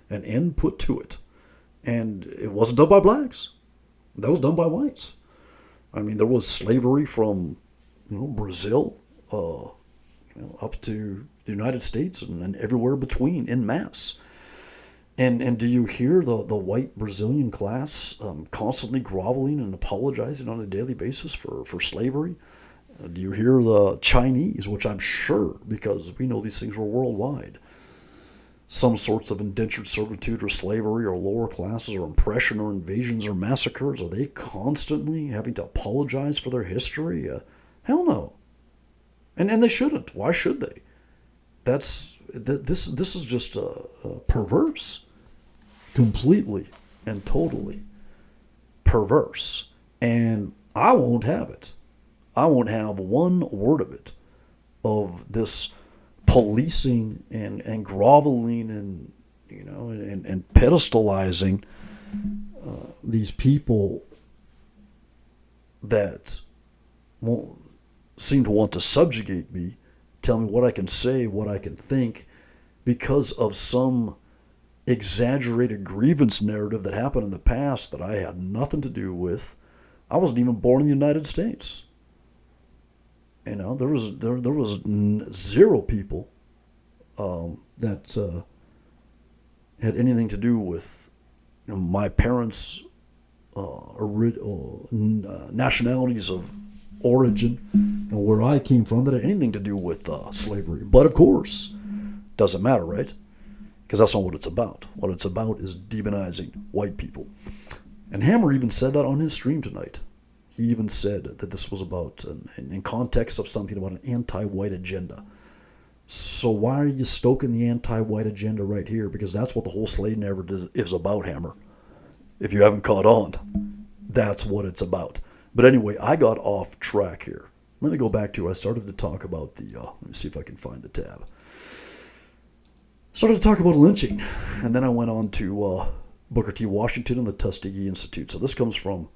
an end put to it. And it wasn't done by blacks. That was done by whites. I mean, there was slavery from, Brazil, up to the United States and everywhere between in mass. And do you hear the white Brazilian class constantly groveling and apologizing on a daily basis for slavery? Do you hear the Chinese, which I'm sure, because we know these things were worldwide, some sorts of indentured servitude or slavery or lower classes or oppression or invasions or massacres? Are they constantly having to apologize for their history? Hell no. And they shouldn't. Why should they? This is just perverse. Completely and totally perverse. And I won't have it. I won't have one word of it, of this policing and groveling and and pedestalizing these people that won't seem to want to subjugate me, tell me what I can say, what I can think, because of some exaggerated grievance narrative that happened in the past that I had nothing to do with. I wasn't even born in the United States. There was zero people that had anything to do with my parents' nationalities of origin and where I came from that had anything to do with slavery. But of course, doesn't matter, right? Because that's not what it's about. What it's about is demonizing white people. And Hammer even said that on his stream tonight. He even said that this was about, in context of something about an anti-white agenda. So why are you stoking the anti-white agenda right here? Because that's what the whole slave narrative is about, Hammer. If you haven't caught on, that's what it's about. But anyway, I got off track here. Let me go back to, I started to talk about the, let me see if I can find the tab. Started to talk about lynching, and then I went on to Booker T. Washington and the Tuskegee Institute. So this comes from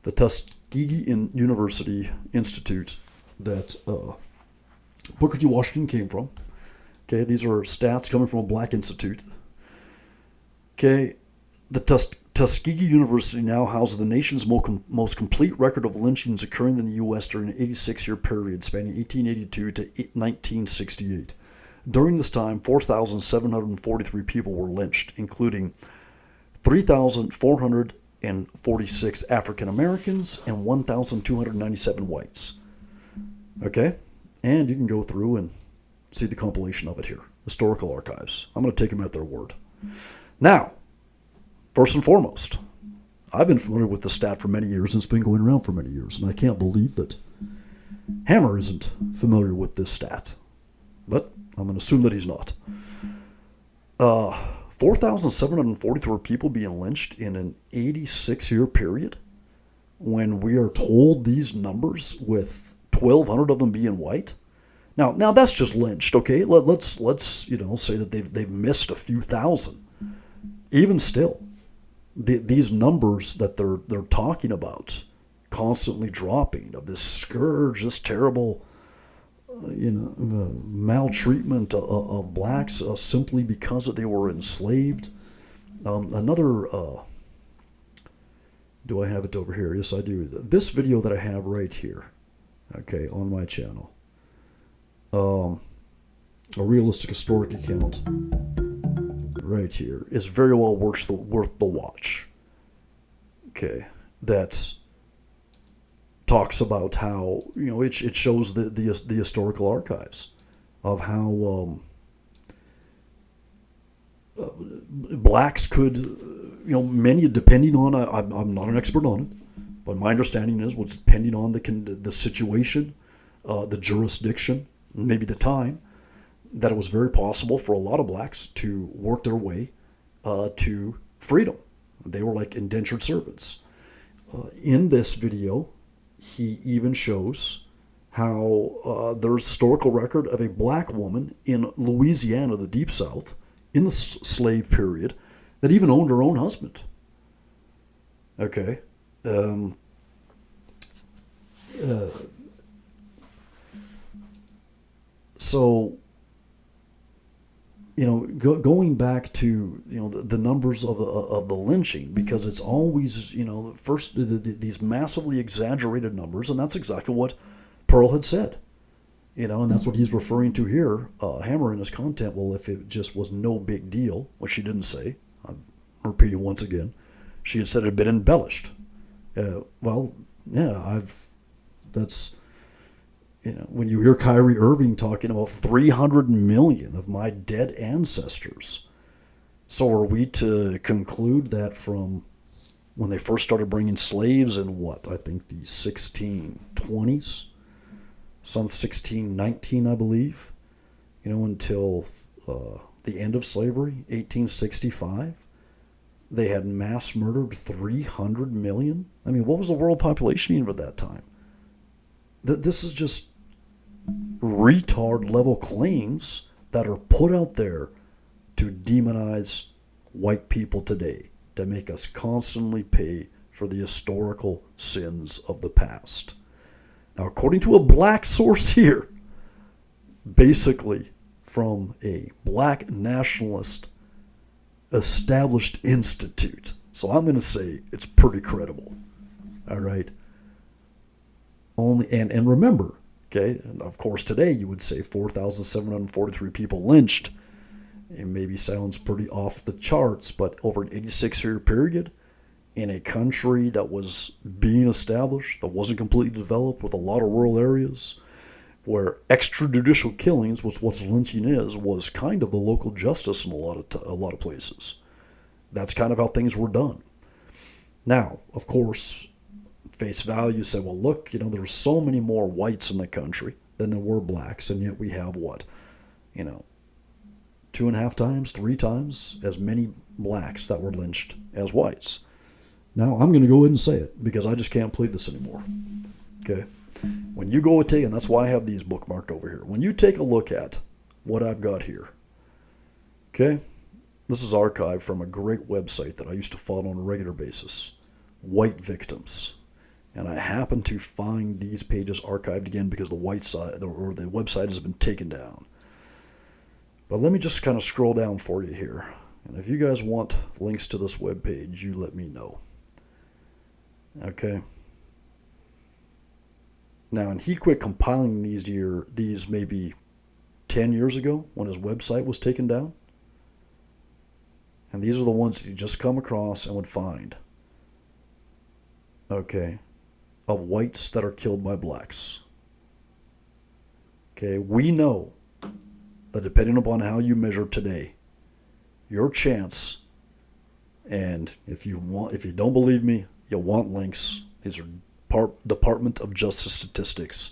the Tuskegee University Institute that Booker T. Washington came from. Okay, these are stats coming from a black institute. Okay, the Tuskegee University now houses the nation's most complete record of lynchings occurring in the U.S. during an 86-year period spanning 1882 to 1968. During this time, 4,743 people were lynched, including 3,446 African Americans and 1,297 whites. Okay? And you can go through and see the compilation of it here. Historical archives. I'm going to take them at their word. Now, first and foremost, I've been familiar with the stat for many years, and it's been going around for many years, and I can't believe that Hammer isn't familiar with this stat. But I'm going to assume that he's not. 4,743 people being lynched in an 86-year period, when we are told these numbers with 1,200 of them being white. Now that's just lynched, okay? Let's say that they've missed a few thousand. Even still, these numbers that they're talking about, constantly dropping, of this scourge, this terrible maltreatment of blacks simply because they were enslaved. Do I have it over here? Yes, I do. This video that I have right here, okay, on my channel, a realistic historic account right here, is very well worth the watch. Okay, that's talks about how it shows the historical archives of how blacks could many, depending on I'm not an expert on it, but my understanding is what's depending on the situation, the jurisdiction, maybe the time, that it was very possible for a lot of blacks to work their way to freedom. They were like indentured servants. In this video, he even shows how there's historical record of a black woman in Louisiana, the Deep South, in the slave period, that even owned her own husband. Okay. So, going back to the numbers of the lynching, because it's always these massively exaggerated numbers, and that's exactly what Pearl had said. And that's what he's referring to here. Hammer in his content. Well, if it just was no big deal, which she didn't say, I'm repeating once again, she had said it had been embellished. Well, yeah, that's, when you hear Kyrie Irving talking about 300 million of my dead ancestors. So are we to conclude that from when they first started bringing slaves in I think the 1620s, some 1619, I believe, until the end of slavery, 1865, they had mass murdered 300 million? I mean, what was the world population even at that time? This is just retard level claims that are put out there to demonize white people today, to make us constantly pay for the historical sins of the past. Now, according to a black source here, basically from a black nationalist established institute, so I'm going to say it's pretty credible. All right. And remember, okay, and of course today you would say 4,743 people lynched. It maybe sounds pretty off the charts, but over an 86-year period, in a country that was being established, that wasn't completely developed, with a lot of rural areas, where extrajudicial killings, which what lynching is, was kind of the local justice in a lot of places. That's kind of how things were done. Now, of course, face value say, well, look, there were so many more whites in the country than there were blacks, and yet we have 2.5 times, 3 times as many blacks that were lynched as whites. Now, I'm going to go ahead and say it because I just can't plead this anymore. Okay? When you go and take, and that's why I have these bookmarked over here. When you take a look at what I've got here, okay? This is archived from a great website that I used to follow on a regular basis, White Victims. And I happen to find these pages archived again because the website has been taken down. But let me just kind of scroll down for you here. And if you guys want links to this webpage, you let me know. Okay. Now, and he quit compiling these maybe 10 years ago when his website was taken down. And these are the ones that you just come across and would find. Okay. Of whites that are killed by blacks. Okay. We know that depending upon how you measure today, your chance, and if you don't believe me, you'll want links. These are Department of Justice statistics.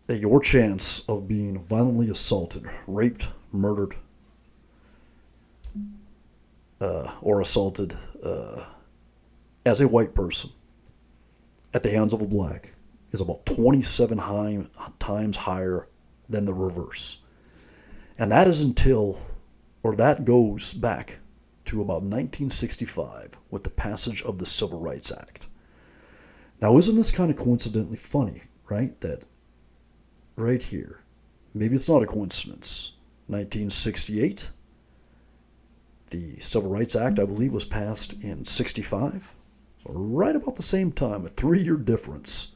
That your chance of being violently assaulted, raped, murdered, or assaulted as a white person at the hands of a black is about 27 times higher than the reverse. And that that goes back to about 1965 with the passage of the Civil Rights Act. Now, isn't this kind of coincidentally funny, right? That right here, maybe it's not a coincidence, 1968, the Civil Rights Act, I believe, was passed in 65. So right about the same time, a 3-year difference,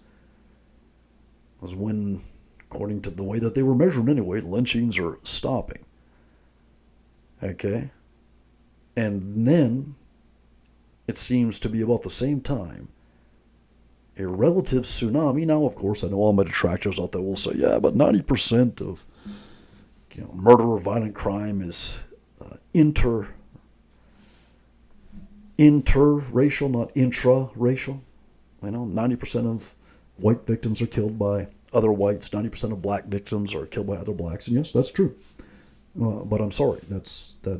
was when, according to the way that they were measured anyway, lynchings are stopping. Okay? And then, it seems to be about the same time, a relative tsunami. Now, of course, I know all my detractors out there will say, yeah, but 90% of murder or violent crime is interracial, not intra-racial. 90% of white victims are killed by other whites. 90% of black victims are killed by other blacks. And yes, that's true. But I'm sorry, that's a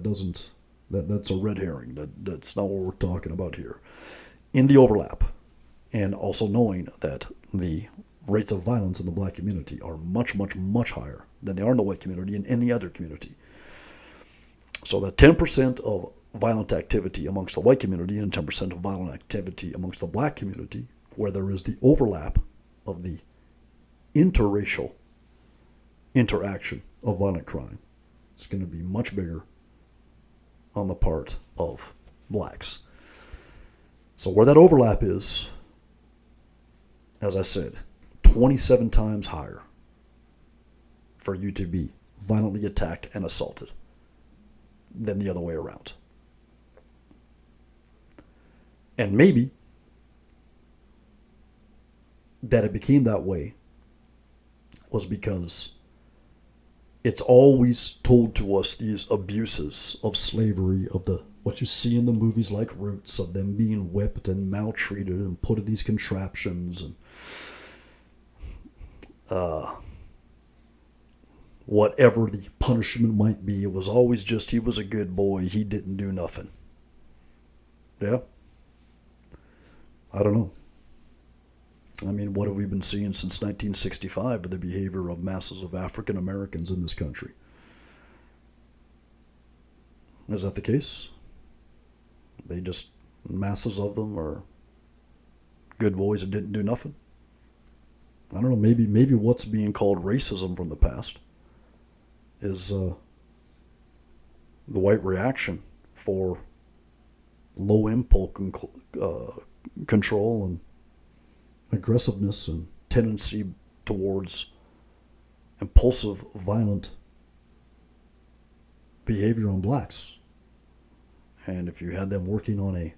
red herring. That's not what we're talking about here. In the overlap, and also knowing that the rates of violence in the black community are much, much, much higher than they are in the white community and any other community. So that 10% of violent activity amongst the white community and 10% of violent activity amongst the black community, where there is the overlap of the interracial interaction of violent crime, it's going to be much bigger on the part of blacks. So where that overlap is, as I said, 27 times higher for you to be violently attacked and assaulted than the other way around. And maybe that it became that way was because it's always told to us these abuses of slavery, of the what you see in the movies like Roots, of them being whipped and maltreated and put in these contraptions, and whatever the punishment might be, it was always just he was a good boy, he didn't do nothing. Yeah. I don't know. I mean, what have we been seeing since 1965 with the behavior of masses of African Americans in this country? Is that the case? They just, masses of them are good boys that didn't do nothing? I don't know, maybe what's being called racism from the past is the white reaction for low impulse control and aggressiveness and tendency towards impulsive, violent behavior on blacks. And if you had them working on a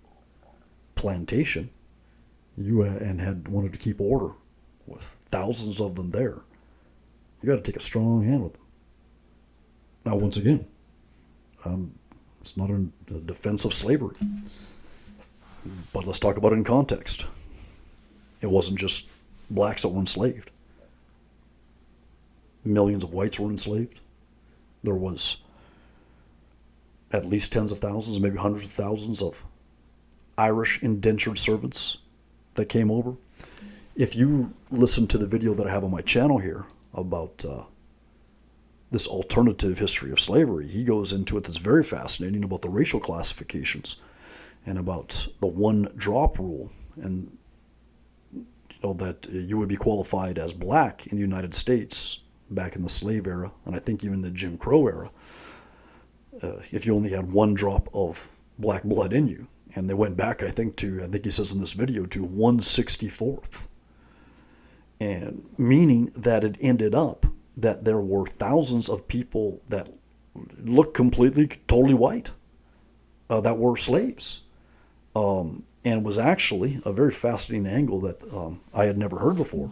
plantation, and had wanted to keep order with thousands of them there, you got to take a strong hand with them. Now, once again, it's not a defense of slavery, but let's talk about it in context. It wasn't just blacks that were enslaved. Millions of whites were enslaved. There was at least tens of thousands, maybe hundreds of thousands of Irish indentured servants that came over. If you listen to the video that I have on my channel here about this alternative history of slavery, he goes into it that's very fascinating about the racial classifications and about the one drop rule, and that you would be qualified as black in the United States back in the slave era, and I think even the Jim Crow era, if you only had one drop of black blood in you. And they went back, I think he says in this video, to 1/64th. And meaning that it ended up that there were thousands of people that looked totally white, that were slaves. And was actually a very fascinating angle that I had never heard before,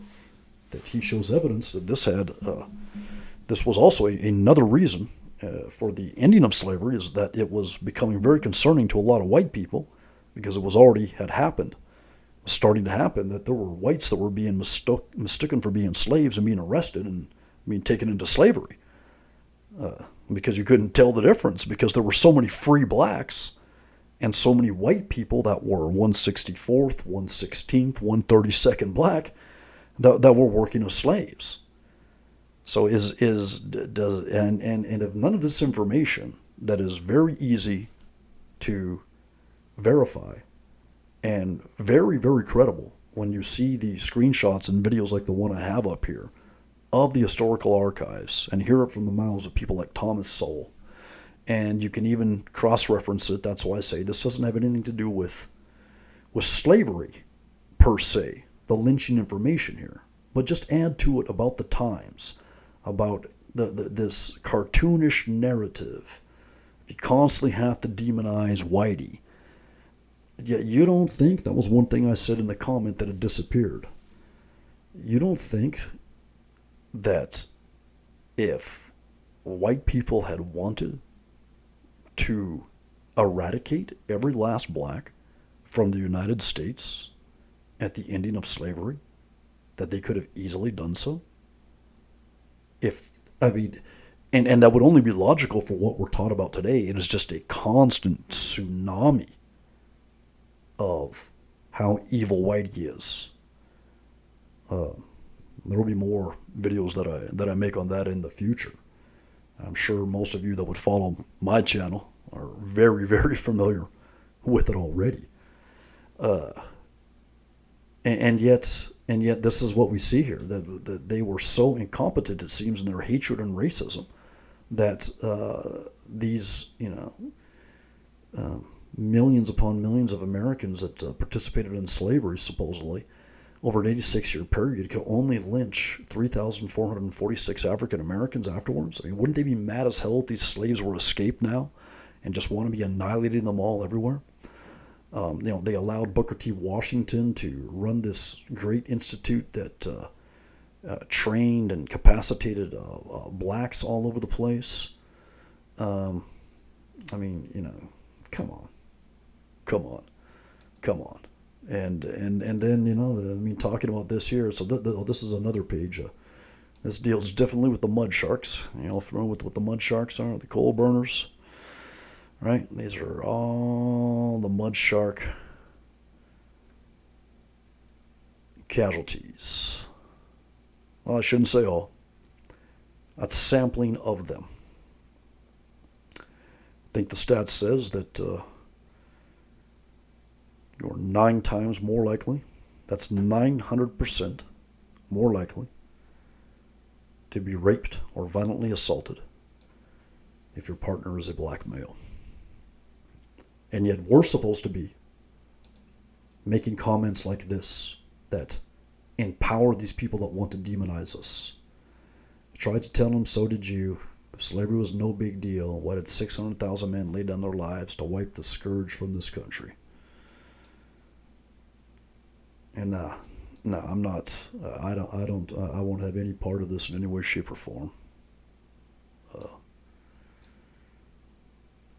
that he shows evidence that this was also another reason for the ending of slavery, is that it was becoming very concerning to a lot of white people, because it was had happened, starting to happen, that there were whites that were being mistaken for being slaves and being arrested and being taken into slavery, because you couldn't tell the difference, because there were so many free blacks and so many white people that were 1/64th, 1/16th, 1/32nd black that were working as slaves. So if none of this information that is very easy to verify and very, very credible, when you see the screenshots and videos like the one I have up here of the historical archives and hear it from the mouths of people like Thomas Sowell, and you can even cross-reference it. That's why I say this doesn't have anything to do with slavery per se, the lynching information here, but just add to it about the times, about this cartoonish narrative. You constantly have to demonize Whitey. Yet you don't think, that was one thing I said in the comment that had disappeared, you don't think that if white people had wanted to eradicate every last black from the United States at the ending of slavery, that they could have easily done so? And that would only be logical for what we're taught about today. It is just a constant tsunami of how evil Whitey is. There will be more videos that I make on that in the future. I'm sure most of you that would follow my channel are very, very familiar with it already. And yet this is what we see here, that they were so incompetent, it seems, in their hatred and racism, that these millions upon millions of Americans that participated in slavery, supposedly, over an 86-year period, could only lynch 3,446 African Americans afterwards. I mean, wouldn't they be mad as hell if these slaves were escaped now and just want to be annihilating them all everywhere? They allowed Booker T. Washington to run this great institute that trained and capacitated blacks all over the place. I mean, come on, come on, come on. And then, I mean, talking about this here, so this is another page. This deals definitely with the mud sharks. Familiar with what the mud sharks are, the coal burners, right? These are all the mud shark casualties. Well, I shouldn't say all. That's sampling of them. I think the stat says that you're 9 times more likely, that's 900% more likely to be raped or violently assaulted if your partner is a black male. And yet we're supposed to be making comments like this that empower these people that want to demonize us. I tried to tell them, so did you. Slavery was no big deal. Why did 600,000 men lay down their lives to wipe the scourge from this country? And no, I'm not. I won't have any part of this in any way, shape, or form.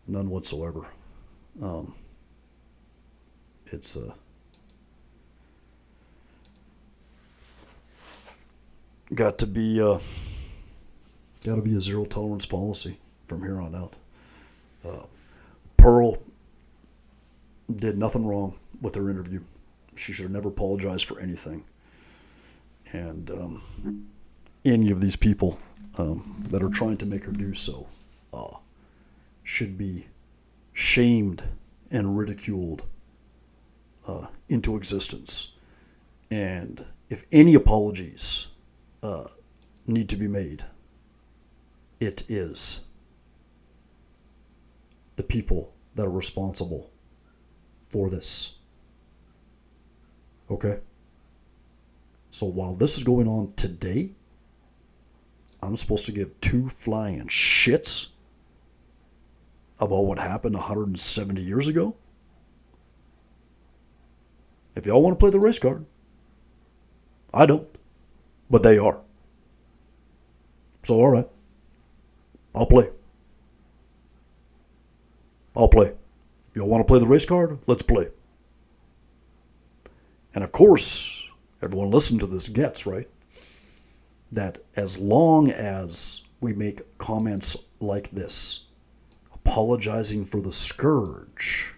None whatsoever. It's got to be a zero tolerance policy from here on out. Pearl did nothing wrong with her interview. She should have never apologized for anything. And any of these people that are trying to make her do so should be shamed and ridiculed into existence. And if any apologies need to be made, it is the people that are responsible for this. Okay? So while this is going on today, I'm supposed to give 2 flying shits about what happened 170 years ago? If y'all want to play the race card, I don't. But they are. So alright. I'll play. If y'all want to play the race card, let's play. And of course, everyone listening to this gets, right, that as long as we make comments like this, apologizing for the scourge,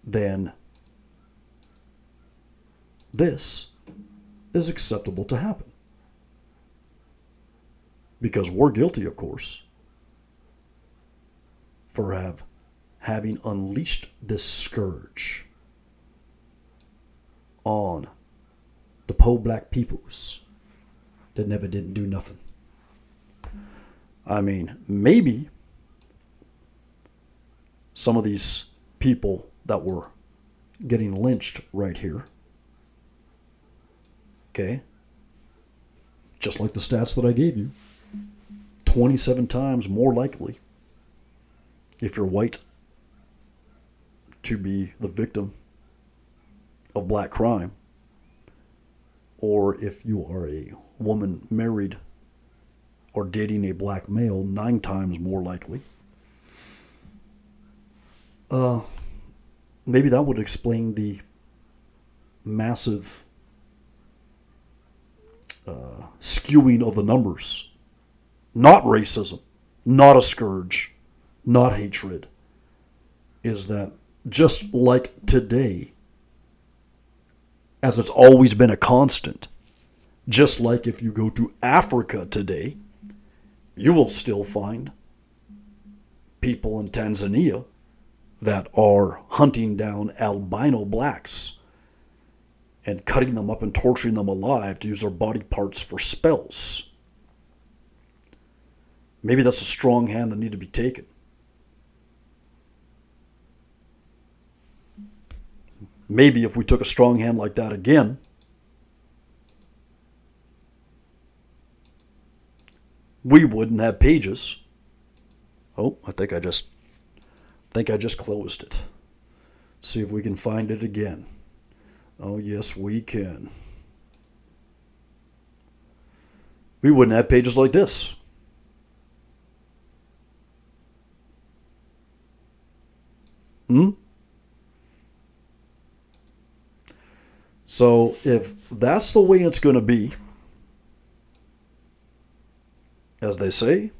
then this is acceptable to happen. Because we're guilty, of course, for having unleashed this scourge on the poor black peoples that never didn't do nothing. I mean, maybe some of these people that were getting lynched right here, okay, just like the stats that I gave you, 27 times more likely, if you're white, to be the victim of black crime, or if you are a woman married or dating a black male, 9 times more likely. Maybe that would explain the massive skewing of the numbers. Not racism, not a scourge, not hatred. Is that just like today, as it's always been a constant, just like if you go to Africa today, you will still find people in Tanzania that are hunting down albino blacks and cutting them up and torturing them alive to use their body parts for spells. Maybe that's a strong hand that needs to be taken. maybe if we took a strong hand like that again, we wouldn't have pages. Oh, I think I just closed it. See if we can find it again. Oh, yes, we can. We wouldn't have pages like this. So if that's the way it's going to be, as they say,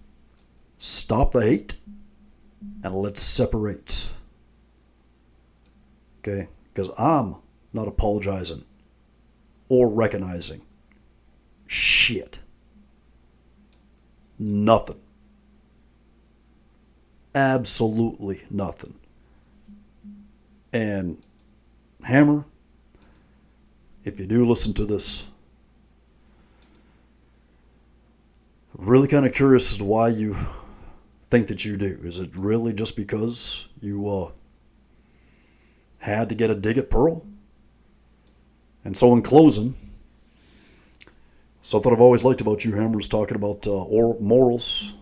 stop the hate and let's separate. Okay? Because I'm not apologizing or recognizing shit. Nothing. Absolutely nothing. And Hammer, if you do listen to this, really kind of curious as to why you think that you do. Is it really just because you had to get a dig at Pearl? And so in closing, something I've always liked about you, Hammer, is talking about morals,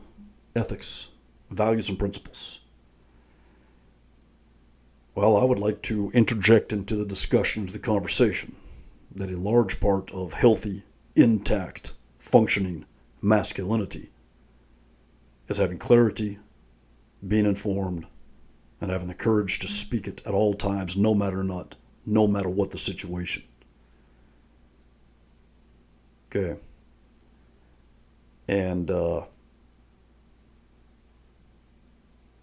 ethics, values, and principles. Well, I would like to interject into the discussion, into the conversation, that a large part of healthy, intact, functioning masculinity is having clarity, being informed, and having the courage to speak it at all times, no matter what the situation. Okay. And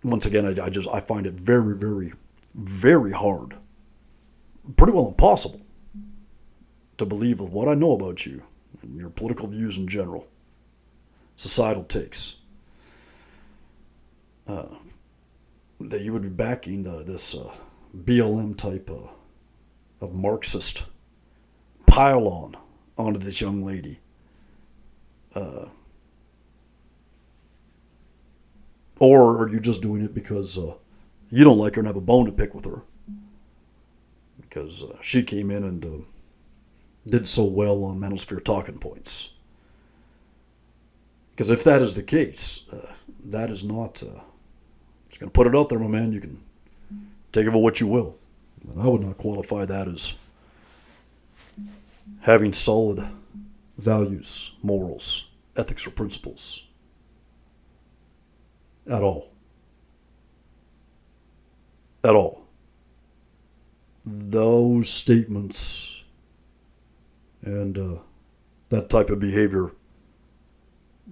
once again, I find it very, very, very hard, pretty well impossible, to believe with what I know about you and your political views in general, societal takes, that you would be backing this BLM type of Marxist pile-on onto this young lady. Or are you just doing it because you don't like her and have a bone to pick with her? Because she came in and did so well on Manosphere Talking Points. Because if that is the case, that is not... just going to put it out there, my man. You can take it for what you will. And I would not qualify that as having solid values, morals, ethics, or principles. At all. At all. Those statements and that type of behavior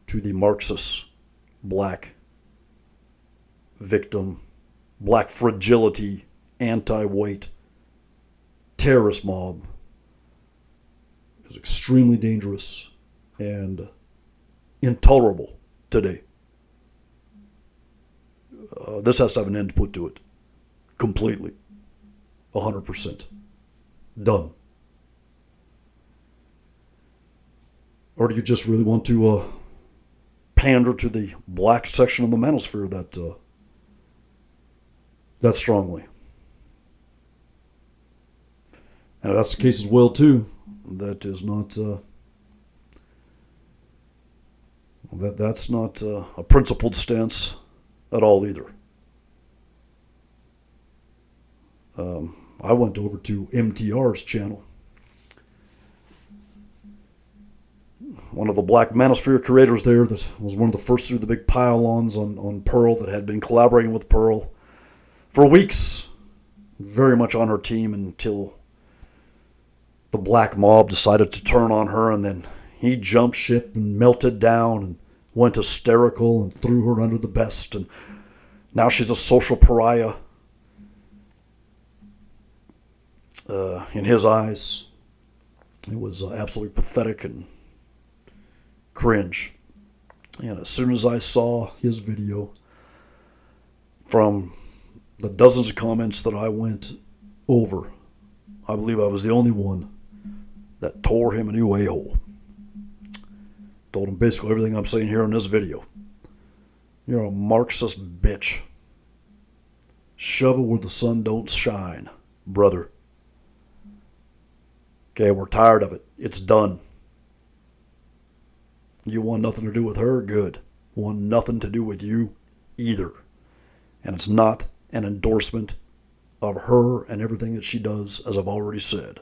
to the Marxist black victim, black fragility, anti-white terrorist mob is extremely dangerous and intolerable today. This has to have an end put to it. Completely. 100%. Done. Or do you just really want to pander to the black section of the manosphere that strongly? And if that's the case as well, too, that is not... that's not a principled stance at all either. I went over to MTR's channel. One of the Black Manosphere creators there that was one of the first to do the big pile-ons on Pearl, that had been collaborating with Pearl for weeks, very much on her team, until the black mob decided to turn on her, and then he jumped ship and melted down and went hysterical and threw her under the bus, and now she's a social pariah in his eyes. It was absolutely pathetic and cringe. And as soon as I saw his video, from the dozens of comments that I went over, I believe I was the only one that tore him a new a-hole. Told him basically everything I'm saying here in this video. You're a Marxist bitch. Shove it where the sun don't shine, brother. Okay, we're tired of it. It's done. You want nothing to do with her? Good. Want nothing to do with you either. And it's not an endorsement of her and everything that she does, as I've already said.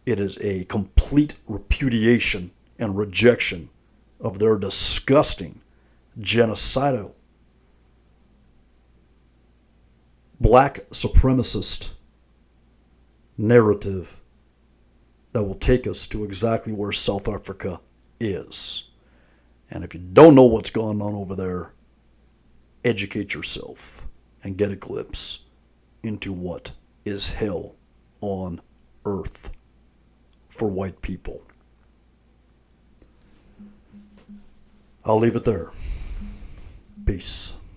It is a complete repudiation and rejection of their disgusting, genocidal, black supremacist narrative that will take us to exactly where South Africa is. And if you don't know what's going on over there, educate yourself and get a glimpse into what is hell on earth for white people. I'll leave it there. Peace.